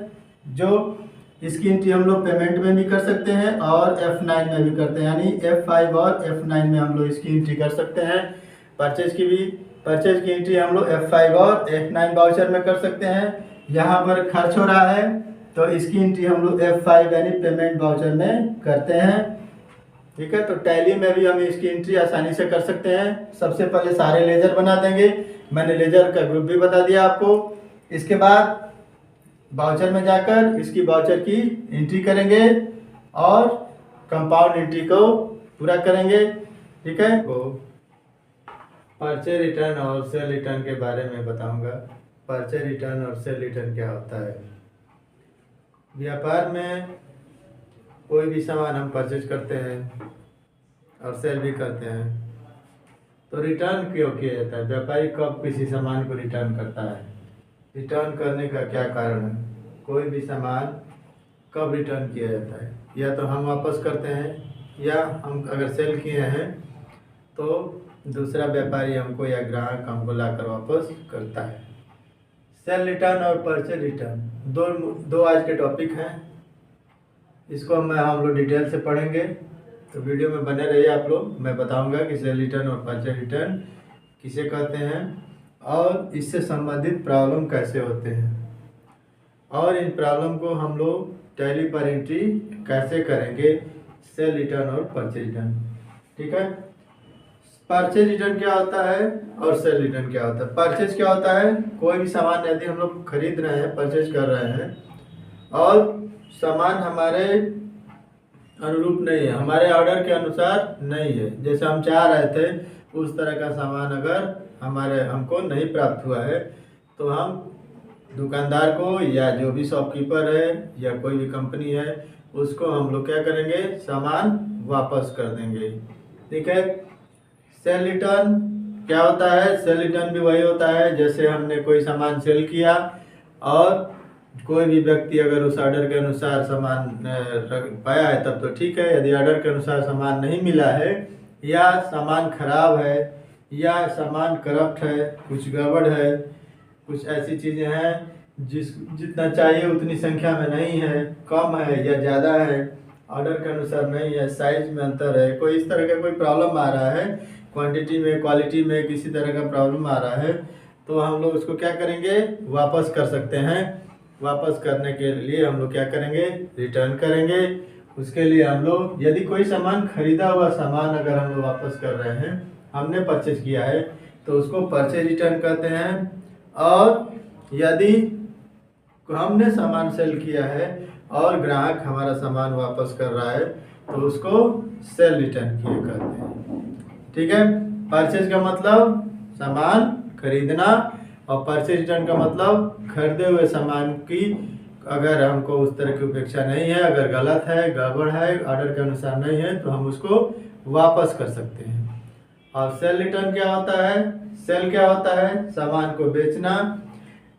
जो इसकी एंट्री हम लोग पेमेंट में भी कर सकते हैं और F9 में भी करते हैं, यानी F5 और F9 में हम लोग इसकी एंट्री कर सकते हैं। परचेज की एंट्री हम लोग F5 और F9 वाउचर में कर सकते हैं। यहाँ पर खर्च हो रहा है तो इसकी एंट्री हम लोग F5 यानी पेमेंट वाउचर में करते हैं। ठीक है, तो टैली में भी हम इसकी एंट्री आसानी से कर सकते हैं। सबसे पहले सारे लेजर बना देंगे, मैंने लेजर का ग्रुप भी बता दिया आपको। इसके बाद वाउचर में जाकर इसकी वाउचर की एंट्री करेंगे और कंपाउंड एंट्री को पूरा करेंगे। ठीक है, तो परचेज रिटर्न और सेल रिटर्न के बारे में बताऊंगा। परचेज रिटर्न और सेल रिटर्न क्या होता है। व्यापार में कोई भी सामान हम परचेज करते हैं और सेल भी करते हैं तो रिटर्न क्यों किया जाता है, व्यापारी कब किसी सामान को रिटर्न करता है, रिटर्न करने का क्या कारण है, कोई भी सामान कब रिटर्न किया जाता है। या तो हम वापस करते हैं या हम अगर सेल किए हैं तो दूसरा व्यापारी हमको या ग्राहक हमको लाकर वापस करता है। सेल रिटर्न और परचेज रिटर्न दो आज के टॉपिक हैं। इसको हम लोग डिटेल से पढ़ेंगे तो वीडियो में बने रहिए आप लोग। मैं बताऊंगा कि सेल रिटर्न और परचेज रिटर्न किसे कहते हैं और इससे संबंधित प्रॉब्लम कैसे होते हैं और इन प्रॉब्लम को हम लोग टैली पर एंट्री कैसे करेंगे, सेल रिटर्न और परचेज रिटर्न। ठीक है, परचेज रिटर्न क्या होता है और सेल रिटर्न क्या होता है। परचेज क्या होता है, कोई भी सामान यदि हम लोग खरीद रहे हैं, परचेज कर रहे हैं और सामान हमारे अनुरूप नहीं है, हमारे ऑर्डर के अनुसार नहीं है, जैसे हम चाह रहे थे उस तरह का सामान अगर हमको नहीं प्राप्त हुआ है तो हम दुकानदार को या जो भी शॉपकीपर है या कोई भी कंपनी है उसको हम लोग क्या करेंगे, सामान वापस कर देंगे। ठीक है, सेल रिटर्न क्या होता है, सेल रिटर्न भी वही होता है जैसे हमने कोई सामान सेल किया और कोई भी व्यक्ति अगर उस ऑर्डर के अनुसार सामान पाया है तब तो ठीक है, यदि ऑर्डर के अनुसार सामान नहीं मिला है या सामान खराब है या सामान करप्ट है, कुछ गड़बड़ है, कुछ ऐसी चीज़ें हैं जितना चाहिए उतनी संख्या में नहीं है, कम है या ज़्यादा है, ऑर्डर के अनुसार नहीं है, साइज में अंतर है, कोई इस तरह का कोई प्रॉब्लम आ रहा है, क्वांटिटी में क्वालिटी में किसी तरह का प्रॉब्लम आ रहा है तो हम लोग उसको क्या करेंगे, वापस कर सकते हैं। वापस करने के लिए हम लोग क्या करेंगे, रिटर्न करेंगे। उसके लिए हम लोग यदि कोई सामान खरीदा हुआ सामान अगर हम लोग वापस कर रहे हैं, हमने परचेज किया है तो उसको परचेज रिटर्न कहते हैं। और यदि हमने सामान सेल किया है और ग्राहक हमारा सामान वापस कर रहा है तो उसको सेल रिटर्न किए कहते हैं। ठीक है, परचेज का मतलब सामान खरीदना और परचेज रिटर्न का मतलब खरीदे हुए सामान की अगर हमको उस तरह की उपेक्षा नहीं है, अगर गलत है, गड़बड़ है, ऑर्डर के अनुसार नहीं है, तो हम उसको वापस कर सकते हैं। और सेल रिटर्न क्या होता है? सेल क्या होता है? सामान को बेचना,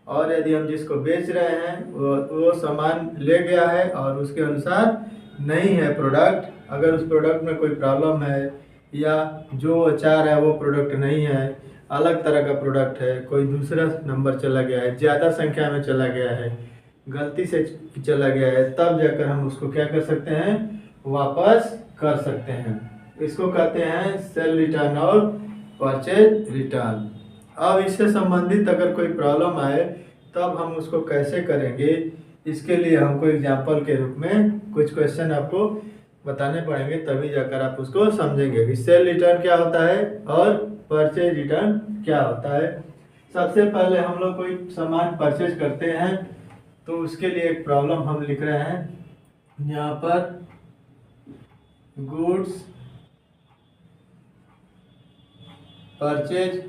और यदि हम जिसको बेच रहे हैं वो सामान ले गया है और उसके अनुसार नहीं है प्रोडक्ट, अगर उस प्रोडक्ट में कोई प्रॉब्लम है या जो चाह रहा है वो प्रोडक्ट नहीं है, अलग तरह का प्रोडक्ट है, कोई दूसरा नंबर चला गया है, ज़्यादा संख्या में चला गया है, गलती से चला गया है, तब जाकर हम उसको क्या कर सकते हैं? वापस कर सकते हैं। इसको कहते हैं सेल रिटर्न और परचेज रिटर्न। अब इससे संबंधित अगर कोई प्रॉब्लम आए तब हम उसको कैसे करेंगे, इसके लिए हमको एग्जाम्पल के रूप में कुछ क्वेश्चन आपको बताने पड़ेंगे, तभी जाकर आप उसको समझेंगे कि सेल रिटर्न क्या होता है और परचेज रिटर्न क्या होता है। सबसे पहले हम लोग कोई सामान परचेज करते हैं तो उसके लिए एक प्रॉब्लम हम लिख रहे हैं यहाँ पर, goods purchase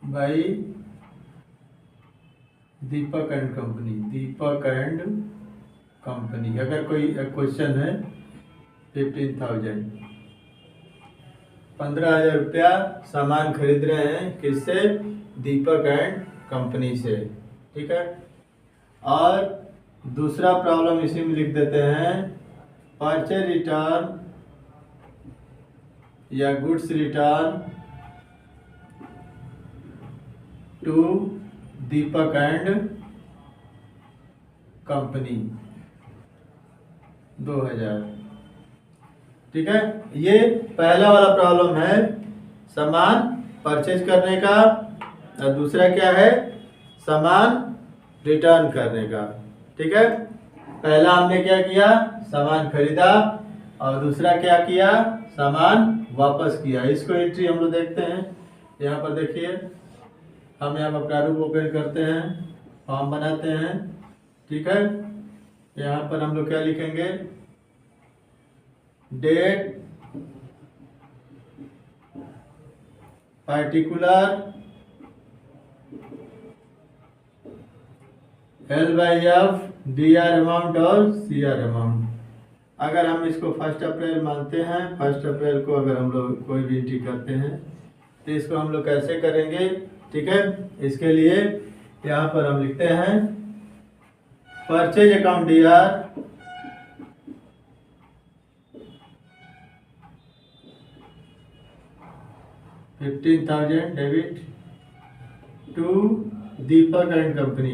by Deepak and company. Deepak and company, अगर कोई क्वेश्चन है 15,000, 15,000 रुपया सामान खरीद रहे हैं किससे? दीपक एंड कंपनी से, ठीक है। और दूसरा प्रॉब्लम इसी में लिख देते हैं, परचेज रिटर्न या goods return to Deepak and company 2000, ठीक है। ये पहला वाला प्रॉब्लम है सामान परचेज करने का, और दूसरा क्या है? सामान रिटर्न करने का, ठीक है। पहला हमने क्या किया? सामान खरीदा, और दूसरा क्या किया? सामान वापस किया। इसको एंट्री हम लोग देखते हैं, यहाँ पर देखिए, हम यहाँ पर प्रारूप ओपन करते हैं, फॉर्म बनाते हैं, ठीक है। यहाँ पर हम लोग क्या लिखेंगे? Date particular L/F DR amount और CR अमाउंट। अगर हम इसको 1 अप्रैल मानते हैं, 1 अप्रैल को अगर हम लोग कोई भी एंट्री करते हैं तो इसको हम लोग कैसे करेंगे, ठीक है। इसके लिए यहाँ पर हम लिखते हैं purchase account DR, $15,000 debit to Deepak and company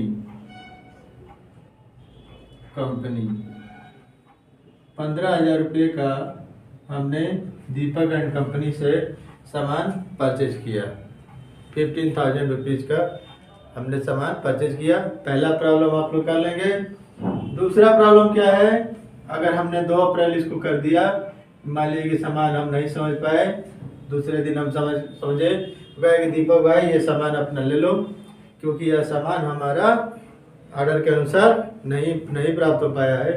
15,000 रुपये का हमने दीपक एंड कंपनी से सामान परचेज किया। 15,000 रुपीज़ का हमने सामान परचेज किया। पहला प्रॉब्लम आप लोग कर लेंगे। दूसरा प्रॉब्लम क्या है? अगर हमने 2 अप्रैल इसको कर दिया, मान लीजिए कि सामान हम नहीं समझ पाए, दूसरे दिन हम समझे गए कि दीपक भाई ये सामान अपना ले लो, क्योंकि यह सामान हमारा ऑर्डर के अनुसार नहीं प्राप्त हो पाया है।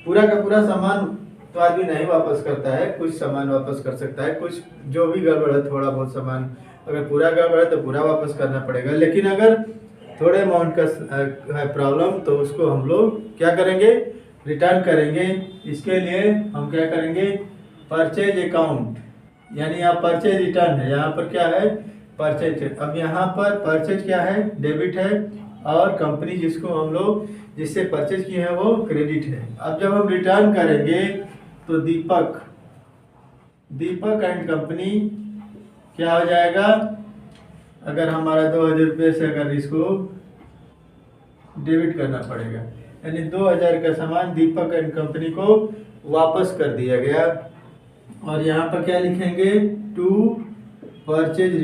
पूरा का पूरा सामान तो आदमी नहीं वापस करता है, कुछ सामान वापस कर सकता है, कुछ जो भी गड़बड़ है, थोड़ा बहुत सामान अगर पूरा गड़बड़ है तो पूरा वापस करना पड़ेगा। लेकिन अगर थोड़े अमाउंट का है प्रॉब्लम तो उसको हम लोग क्या करेंगे? रिटर्न करेंगे। इसके लिए हम क्या करेंगे? परचेज अकाउंट, यानी यहाँ परचेज रिटर्न है, यहाँ पर क्या है? परचेज है। अब यहाँ पर परचेज क्या है? डेबिट है, और कंपनी जिसको हम लोग जिससे परचेज किए हैं वो क्रेडिट है। अब जब हम रिटर्न करेंगे तो दीपक एंड कंपनी क्या हो जाएगा? अगर हमारा 2,000 रुपये से अगर इसको डेबिट करना पड़ेगा, यानी 2,000 का सामान दीपक एंड कंपनी को वापस कर दिया गया। और यहाँ पर क्या लिखेंगे? To purchase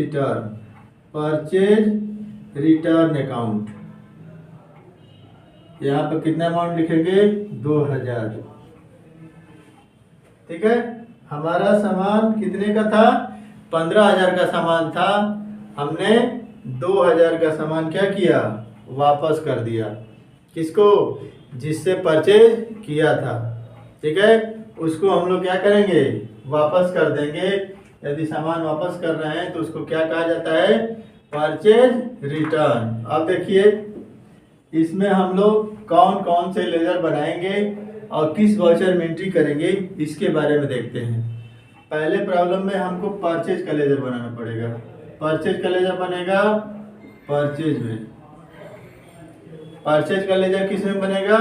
return account. यहाँ पर कितना अमाउंट लिखेंगे? 2,000, ठीक है। हमारा सामान कितने का था? 15,000 का सामान था, हमने 2,000 का सामान क्या किया? वापस कर दिया। किसको, जिससे परचेज किया था, ठीक है, उसको हम लोग क्या करेंगे, वापस कर देंगे। यदि सामान वापस कर रहे हैं तो उसको क्या कहा जाता है, परचेज रिटर्न। अब देखिए इसमें हम लोग कौन कौन से लेजर बनाएंगे और किस वाउचर में एंट्री करेंगे इसके बारे में देखते हैं। पहले प्रॉब्लम में हमको परचेज का लेजर बनाना पड़ेगा। परचेज का लेजर बनेगा परचेज में। परचेज का लेजर किस में बनेगा,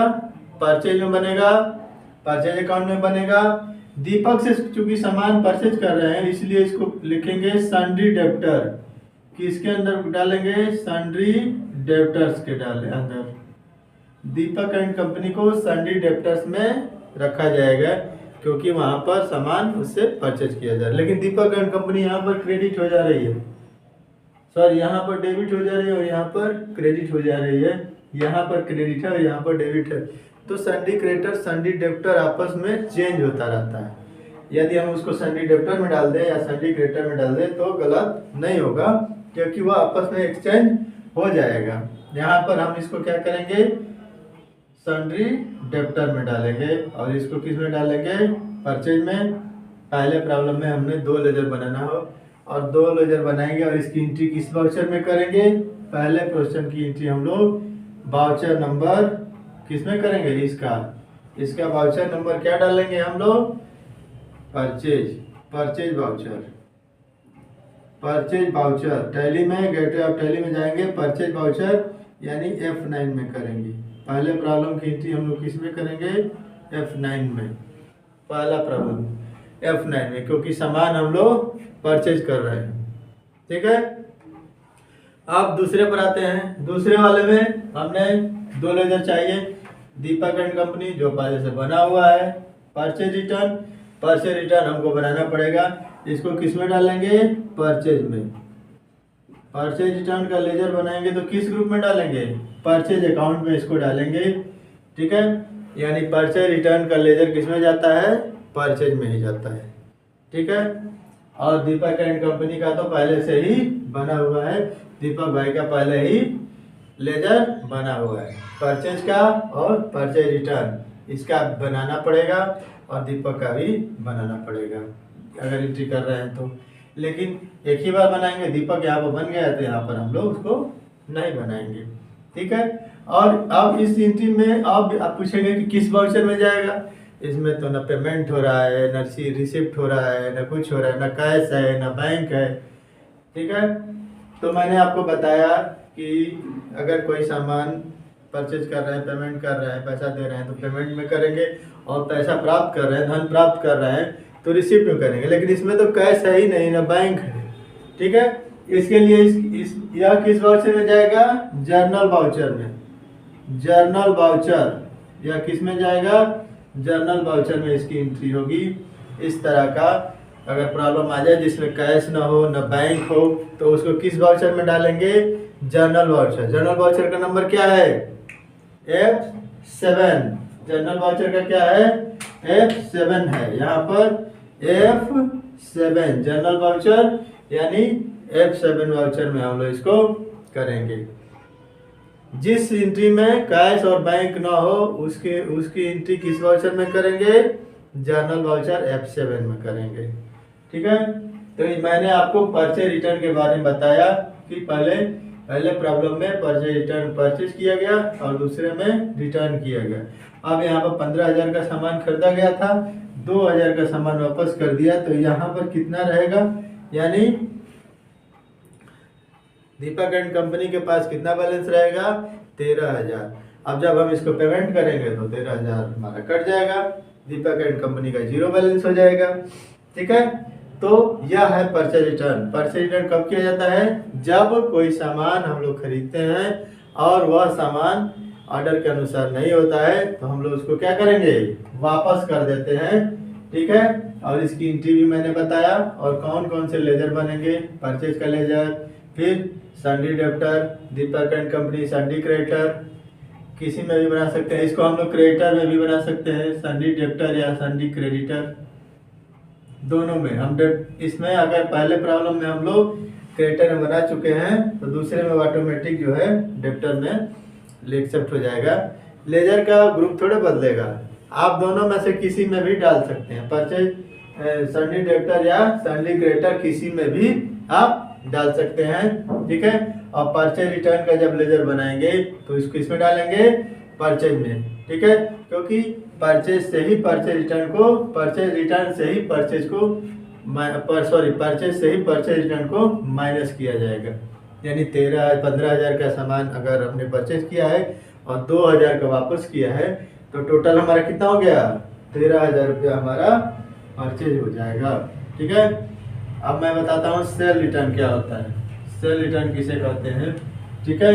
परचेज में बनेगा, परचेज अकाउंट में बनेगा। दीपक से चूंकि सामान परचेज कर रहे हैं इसलिए इसको लिखेंगे सन्ड्री डेब्टर। किसके अंदर डालेंगे, सन्ड्री डेब्टर्स के अंदर। दीपक एंड कंपनी को सन्ड्री डेब्टर्स में रखा जाएगा क्योंकि वहां पर सामान उससे परचेज किया जा रहा है। लेकिन दीपक एंड कंपनी यहाँ पर क्रेडिट हो जा रही है, सॉरी यहाँ पर डेबिट हो जा रही है और यहाँ पर क्रेडिट हो जा रही है। यहाँ पर क्रेडिट है और यहाँ पर डेबिट है, तो सन्ड्री क्रेडिटर सन्ड्री डेब्टर आपस में चेंज होता रहता है। यदि हम उसको सन्ड्री डेब्टर में डाल दें या सन्ड्री क्रेडिटर में डाल दें तो गलत नहीं होगा क्योंकि वह आपस में एक्सचेंज हो जाएगा। यहाँ पर हम इसको क्या करेंगे, सन्ड्री डेब्टर में डालेंगे और इसको किस में डालेंगे, परचेज में। पहले प्रॉब्लम में हमने 2 लेजर बनाना हो और 2 लेजर बनाएंगे और इसकी एंट्री किस वाउचर में करेंगे, पहले क्वेश्चन की एंट्री हम लोग वाउचर नंबर किस में करेंगे, इसका वाउचर नंबर क्या डालेंगे हम लोग, परचेज वाउचर टैली में, गेटवे ऑफ टैली में जाएंगे, परचेज वाउचर यानी F9 में करेंगे। पहले प्रॉब्लम की एंट्री हम लोग किस में करेंगे, F9 में। पहला प्रॉब्लम F9 में क्योंकि सामान हम लोग परचेज कर रहे हैं, ठीक है। अब दूसरे पर आते हैं। दूसरे वाले में हमने 2 लेजर चाहिए। दीपक एंड कंपनी जो पहले से बना हुआ है, परचेज रिटर्न हमको बनाना पड़ेगा। इसको किस में डालेंगे, परचेज में। परचेज रिटर्न का लेजर बनाएंगे तो किस ग्रुप में डालेंगे, परचेज अकाउंट में इसको डालेंगे, ठीक है। यानी परचेज रिटर्न का लेजर किस में जाता है, परचेज में ही जाता है, ठीक है। और दीपक एंड कंपनी का तो पहले से ही बना हुआ है, दीपक भाई का पहले ही लेजर बना हुआ है परचेज का, और परचेज रिटर्न इसका बनाना पड़ेगा और दीपक का भी बनाना पड़ेगा अगर एंट्री कर रहे हैं तो। लेकिन एक ही बार बनाएंगे, दीपक यहाँ पर बन गया तो यहाँ पर हम लोग उसको नहीं बनाएंगे, ठीक है। और अब इस एंट्री में अब आप पूछेंगे कि किस वाउचर में जाएगा। इसमें तो न पेमेंट हो रहा है, न रिसिप्ट हो रहा है, न कुछ हो रहा है, न कैश है, न बैंक है, ठीक है। तो मैंने आपको बताया कि अगर कोई सामान परचेज कर रहे हैं, पेमेंट कर रहे हैं, पैसा दे रहे हैं तो पेमेंट में करेंगे, और पैसा प्राप्त कर रहे हैं, धन प्राप्त कर रहे हैं तो रिसिप्ट में करेंगे। लेकिन इसमें तो कैश है ही नहीं, ना बैंक है, ठीक है। इसके लिए यह किस वाउचर में जाएगा, जर्नल वाउचर में। जर्नल वाउचर यह किस में जाएगा, जर्नल वाउचर में इसकी एंट्री होगी। इस तरह का अगर प्रॉब्लम आ जाए जिसमें कैश ना हो ना बैंक हो तो उसको किस वाउचर में डालेंगे, जर्नल वाउचर। जर्नल वाउचर का नंबर क्या है, F7। जर्नल वाउचर का क्या है, F7 है। यहाँ पर F7 जर्नल वाउचर यानी F7 वाउचर में हम लोग इसको करेंगे। जिस एंट्री में कैश और बैंक ना हो उसकी एंट्री किस वाउचर में करेंगे, जर्नल वाउचर F7 में करेंगे, ठीक है। तो मैंने आपको परचेज रिटर्न के बारे में बताया कि पहले प्रॉब्लम में परचेज रिटर्न परचेज किया गया और दूसरे में रिटर्न किया गया। अब यहाँ पर 15,000 का सामान खरीदा गया था, 2,000 का सामान वापस कर दिया, तो यहाँ पर कितना रहेगा, यानी दीपक एंड कंपनी के पास कितना बैलेंस रहेगा, 13,000। अब जब हम इसको पेमेंट करेंगे तो 13,000 हमारा कट जाएगा, दीपक एंड कंपनी का 0 बैलेंस हो जाएगा, ठीक है। तो यह है परचेज रिटर्न। परचेज रिटर्न कब किया जाता है, जब कोई सामान हम लोग खरीदते हैं और वह सामान ऑर्डर के अनुसार नहीं होता है तो हम लोग उसको क्या करेंगे, वापस कर देते हैं, ठीक है। और इसकी एंट्री भी मैंने बताया, और कौन कौन से लेजर बनेंगे, परचेज का लेजर, फिर sundry debtor, Deepak and company sundry creditor, किसी में भी बना सकते हैं। इसको हम लोग क्रेडिटर में भी बना सकते हैं, सन्ड्री डेब्टर या सन्ड्री क्रेडिटर, दोनों में। हम इसमें अगर पहले प्रॉब्लम में हम लोग क्रेडिटर में बना चुके हैं तो दूसरे में ऑटोमेटिक जो है डेब्टर में एक्सेप्ट हो जाएगा। लेजर का ग्रुप थोड़े बदलेगा, आप दोनों में से किसी में भी डाल सकते हैं, परचेज सन्नी डेब्टर या सन्नी क्रेडिटर किसी में भी आप डाल सकते हैं, ठीक है। और परचेज रिटर्न का जब लेजर बनाएंगे तो इसको इसमें डालेंगे परचेज में, ठीक है, क्योंकि परचेज से ही परचेज रिटर्न को, परचेज रिटर्न से ही परचेज को परचेज से ही परचेज रिटर्न को माइनस किया जाएगा। यानी 15,000 का सामान अगर हमने परचेज किया है और 2,000 का वापस किया है तो टोटल हमारा कितना हो गया, 13,000 रुपया हमारा परचेज हो जाएगा, ठीक है। अब मैं बताता हूँ सेल रिटर्न क्या होता है, सेल रिटर्न किसे कहते हैं, ठीक है।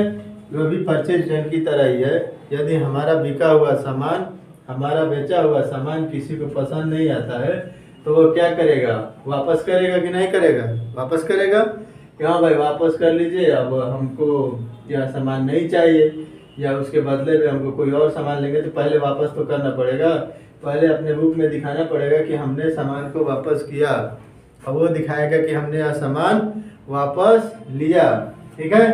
वो भी परचेज रिटर्न की तरह ही है। यदि हमारा बिका हुआ सामान, हमारा बेचा हुआ सामान किसी को पसंद नहीं आता है तो वो क्या करेगा, वापस करेगा कि नहीं करेगा, वापस करेगा कि हाँ भाई वापस कर लीजिए, अब हमको यह सामान नहीं चाहिए, या उसके बदले में हमको कोई और सामान लेंगे, तो पहले वापस तो करना पड़ेगा, पहले अपने बुक में दिखाना पड़ेगा कि हमने सामान को वापस किया, अब वो दिखाएगा कि हमने यह सामान वापस लिया, ठीक है।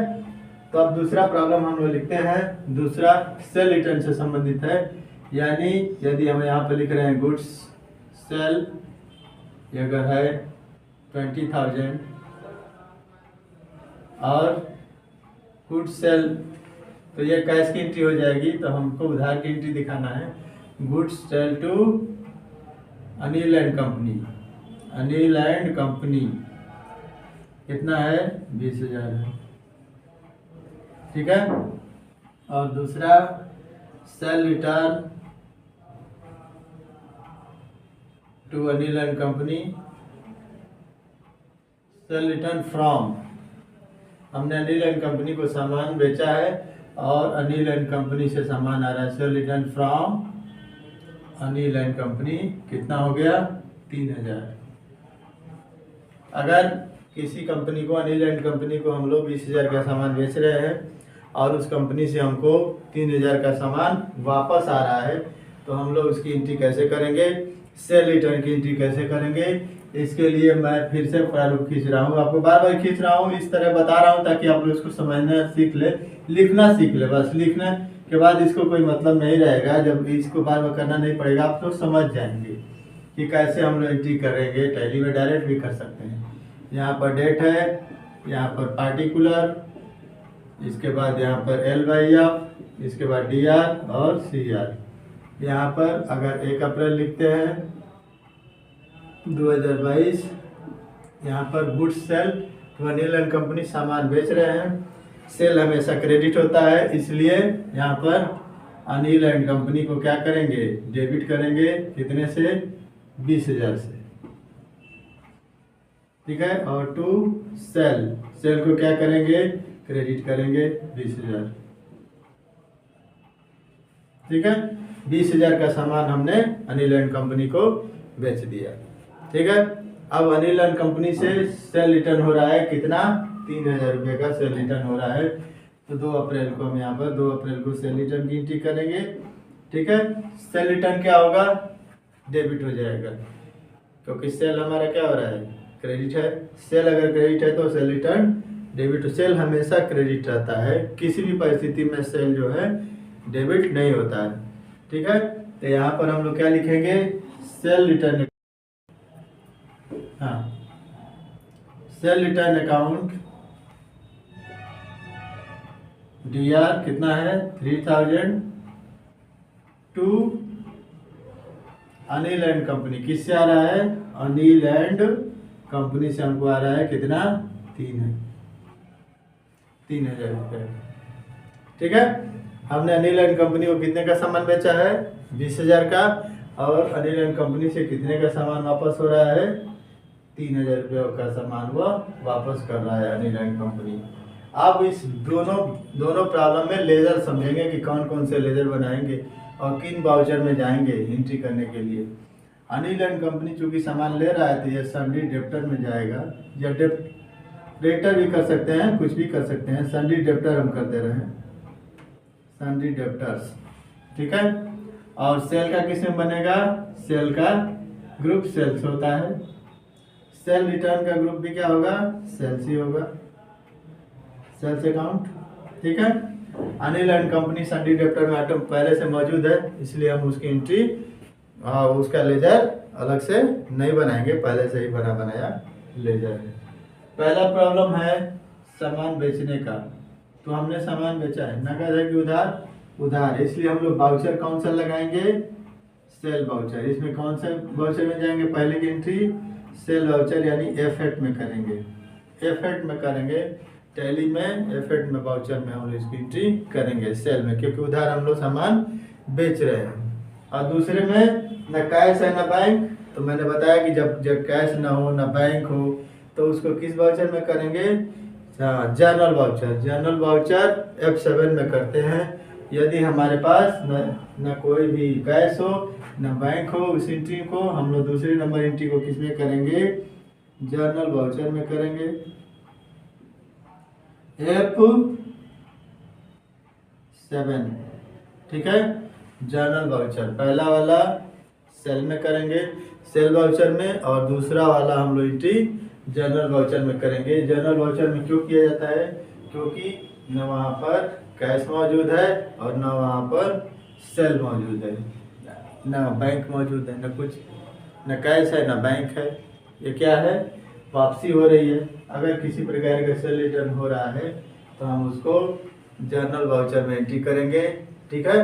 तो अब दूसरा प्रॉब्लम हम लोग लिखते हैं, दूसरा सेल रिटर्न से संबंधित है। यानी यदि हम यहाँ पर लिख रहे हैं गुड्स सेल, अगर है 20,000 और गुड सेल, तो ये कैश की एंट्री हो जाएगी, तो हमको उधार की एंट्री दिखाना है। Goods sale to Anil and company, Anil and company कितना है, 20,000 है, ठीक है। और दूसरा sale return to Anil and company, sale return from, हमने अनिल एंड कंपनी को सामान बेचा है और अनिल एंड कंपनी से सामान आ रहा है, cell return from Anil and company कितना हो गया, 3,000। अगर किसी कंपनी को, अनिल एंड कंपनी को हम लोग 20,000 का सामान बेच रहे हैं और उस कंपनी से हमको 3,000 का सामान वापस आ रहा है, तो हम लोग उसकी एंट्री कैसे करेंगे, सेल रिटर्न की एंट्री कैसे करेंगे। इसके लिए मैं फिर से प्रारूप खींच रहा हूँ, आपको बार बार खींच रहा हूँ, इस तरह बता रहा हूँ ताकि आप लोग इसको समझना सीख ले, लिखना सीख ले, बस लिखने के बाद इसको कोई मतलब नहीं रहेगा, जब इसको बार बार करना नहीं पड़ेगा, आप तो समझ जाएंगे कि कैसे हम लोग एंट्री करेंगे। टैली में डायरेक्ट भी कर सकते हैं। यहाँ पर डेट है, यहाँ पर पार्टिकुलर, इसके बाद यहाँ पर LYF, इसके बाद DR और CR। यहाँ पर अगर 1 अप्रैल लिखते हैं 2022, यहाँ पर गुड्स सेल तो अनिल एंड कंपनी सामान बेच रहे हैं, सेल हमेशा क्रेडिट होता है, इसलिए यहाँ पर अनिल एंड कंपनी को क्या करेंगे, डेबिट करेंगे, कितने से, 20,000 से, ठीक है। और टू सेल, सेल को क्या करेंगे, क्रेडिट करेंगे 20,000, ठीक है। 20,000 का सामान हमने अनिल एंड कंपनी को बेच दिया, ठीक है। अब अनिल एंड कंपनी से सेल रिटर्न हो रहा है कितना, 3,000 रुपये का सेल रिटर्न हो रहा है। तो 2 अप्रैल को हम यहाँ पर 2 अप्रैल को सेल रिटर्न की एंट्री करेंगे, ठीक है। सेल रिटर्न क्या होगा, डेबिट हो जाएगा, क्योंकि सेल हमारा क्या हो रहा है, क्रेडिट है। सेल अगर क्रेडिट है तो सेल रिटर्न डेबिट, सेल हमेशा क्रेडिट रहता है, किसी भी परिस्थिति में सेल जो है डेबिट नहीं होता है, ठीक है। तो यहाँ पर हम लोग क्या लिखेंगे, सेल रिटर्न, हाँ, सेल रिटर्न अकाउंट DR कितना है, 3,000 टू अनिल एंड कंपनी, किससे आ रहा है, अनिल एंड कंपनी से हमको आ रहा है कितना, 3,000 रुपये, ठीक है। हमने अनिल एंड कंपनी को कितने का सामान बेचा है, 20,000 का, और अनिल एंड कंपनी से कितने का सामान वापस हो रहा है, 3,000 रुपये का सामान वो वापस कर रहा है अनिल एंड कंपनी। अब इस दोनों प्रॉब्लम में लेजर समझेंगे कि कौन कौन से लेजर बनाएंगे और किन बाउचर में जाएंगे एंट्री करने के लिए। अनिल एंड कंपनी चूंकि सामान ले रहा है तो ये सन्डी डेप्टर में जाएगा, या डेप्टर भी कर सकते हैं, कुछ भी कर सकते हैं, सन्डी डेप्टर हम कर दे रहे हैं, सन्डी डेप्टर्स, ठीक है। और सेल का किस में बनेगा, सेल का ग्रुप सेल्स होता है, सेल रिटर्न का ग्रुप भी क्या होगा, सेल्स ही होगा, सेल्स अकाउंट, ठीक है। अनिल एंड कंपनी सन्डी डेप्टर में आइटम पहले से मौजूद है, इसलिए हम उसकी एंट्री उसका लेजर अलग से नहीं बनाएंगे, पहले से ही बना बनाया लेजर है। पहला प्रॉब्लम है सामान बेचने का। तो हमने सामान बेचा है, नकद है कि उधार, उधार, इसलिए हम लोग वाउचर कौन सा लगाएंगे, सेल वाउचर। इसमें कौन सा वाउचर में जाएंगे, पहले की एंट्री सेल वाउचर यानी F8 में करेंगे, F8 में करेंगे, टैली में F8 में वाउचर में हम लोग इसकी एंट्री करेंगे सेल में, क्योंकि उधार हम लोग सामान बेच रहे हैं। और दूसरे में न कैश है न बैंक, तो मैंने बताया कि जब जब कैश ना हो न बैंक हो तो उसको किस वाउचर में करेंगे, general voucher. General voucher F7 में करते हैं। यदि हमारे पास न कोई भी कैश हो न बैंक हो, उस एंट्री को हम लोग दूसरी नंबर एंट्री को किस में करेंगे, जनरल वाउचर में करेंगे, F7। ठीक है, जनरल वाउचर पहला वाला सेल में करेंगे, सेल वाउचर में, और दूसरा वाला हम लोग एंट्री जनरल वाउचर में करेंगे। जनरल वाउचर में क्यों किया जाता है, क्योंकि न वहाँ पर कैश मौजूद है और न वहाँ पर सेल मौजूद है, न बैंक मौजूद है, न कुछ, न कैश है न बैंक है। ये क्या है, वापसी हो रही है। अगर किसी प्रकार का सेल रिटर्न हो रहा है तो हम उसको जनरल वाउचर में एंट्री करेंगे। ठीक है,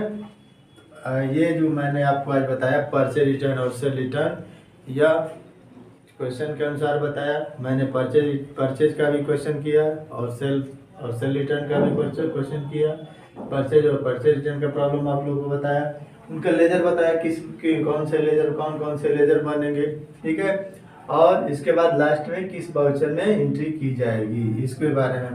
ये जो मैंने आपको आज बताया परचेज रिटर्न और सेल रिटर्न, या क्वेश्चन के अनुसार बताया। मैंने परचेज का भी क्वेश्चन किया और सेल रिटर्न का भी क्वेश्चन किया। परचेज और परचेज रिटर्न का प्रॉब्लम आप लोगों को बताया, उनका लेजर बताया कौन से लेजर बनेंगे। ठीक है, और इसके बाद लास्ट में किस वाउचर में एंट्री की जाएगी, इसके बारे में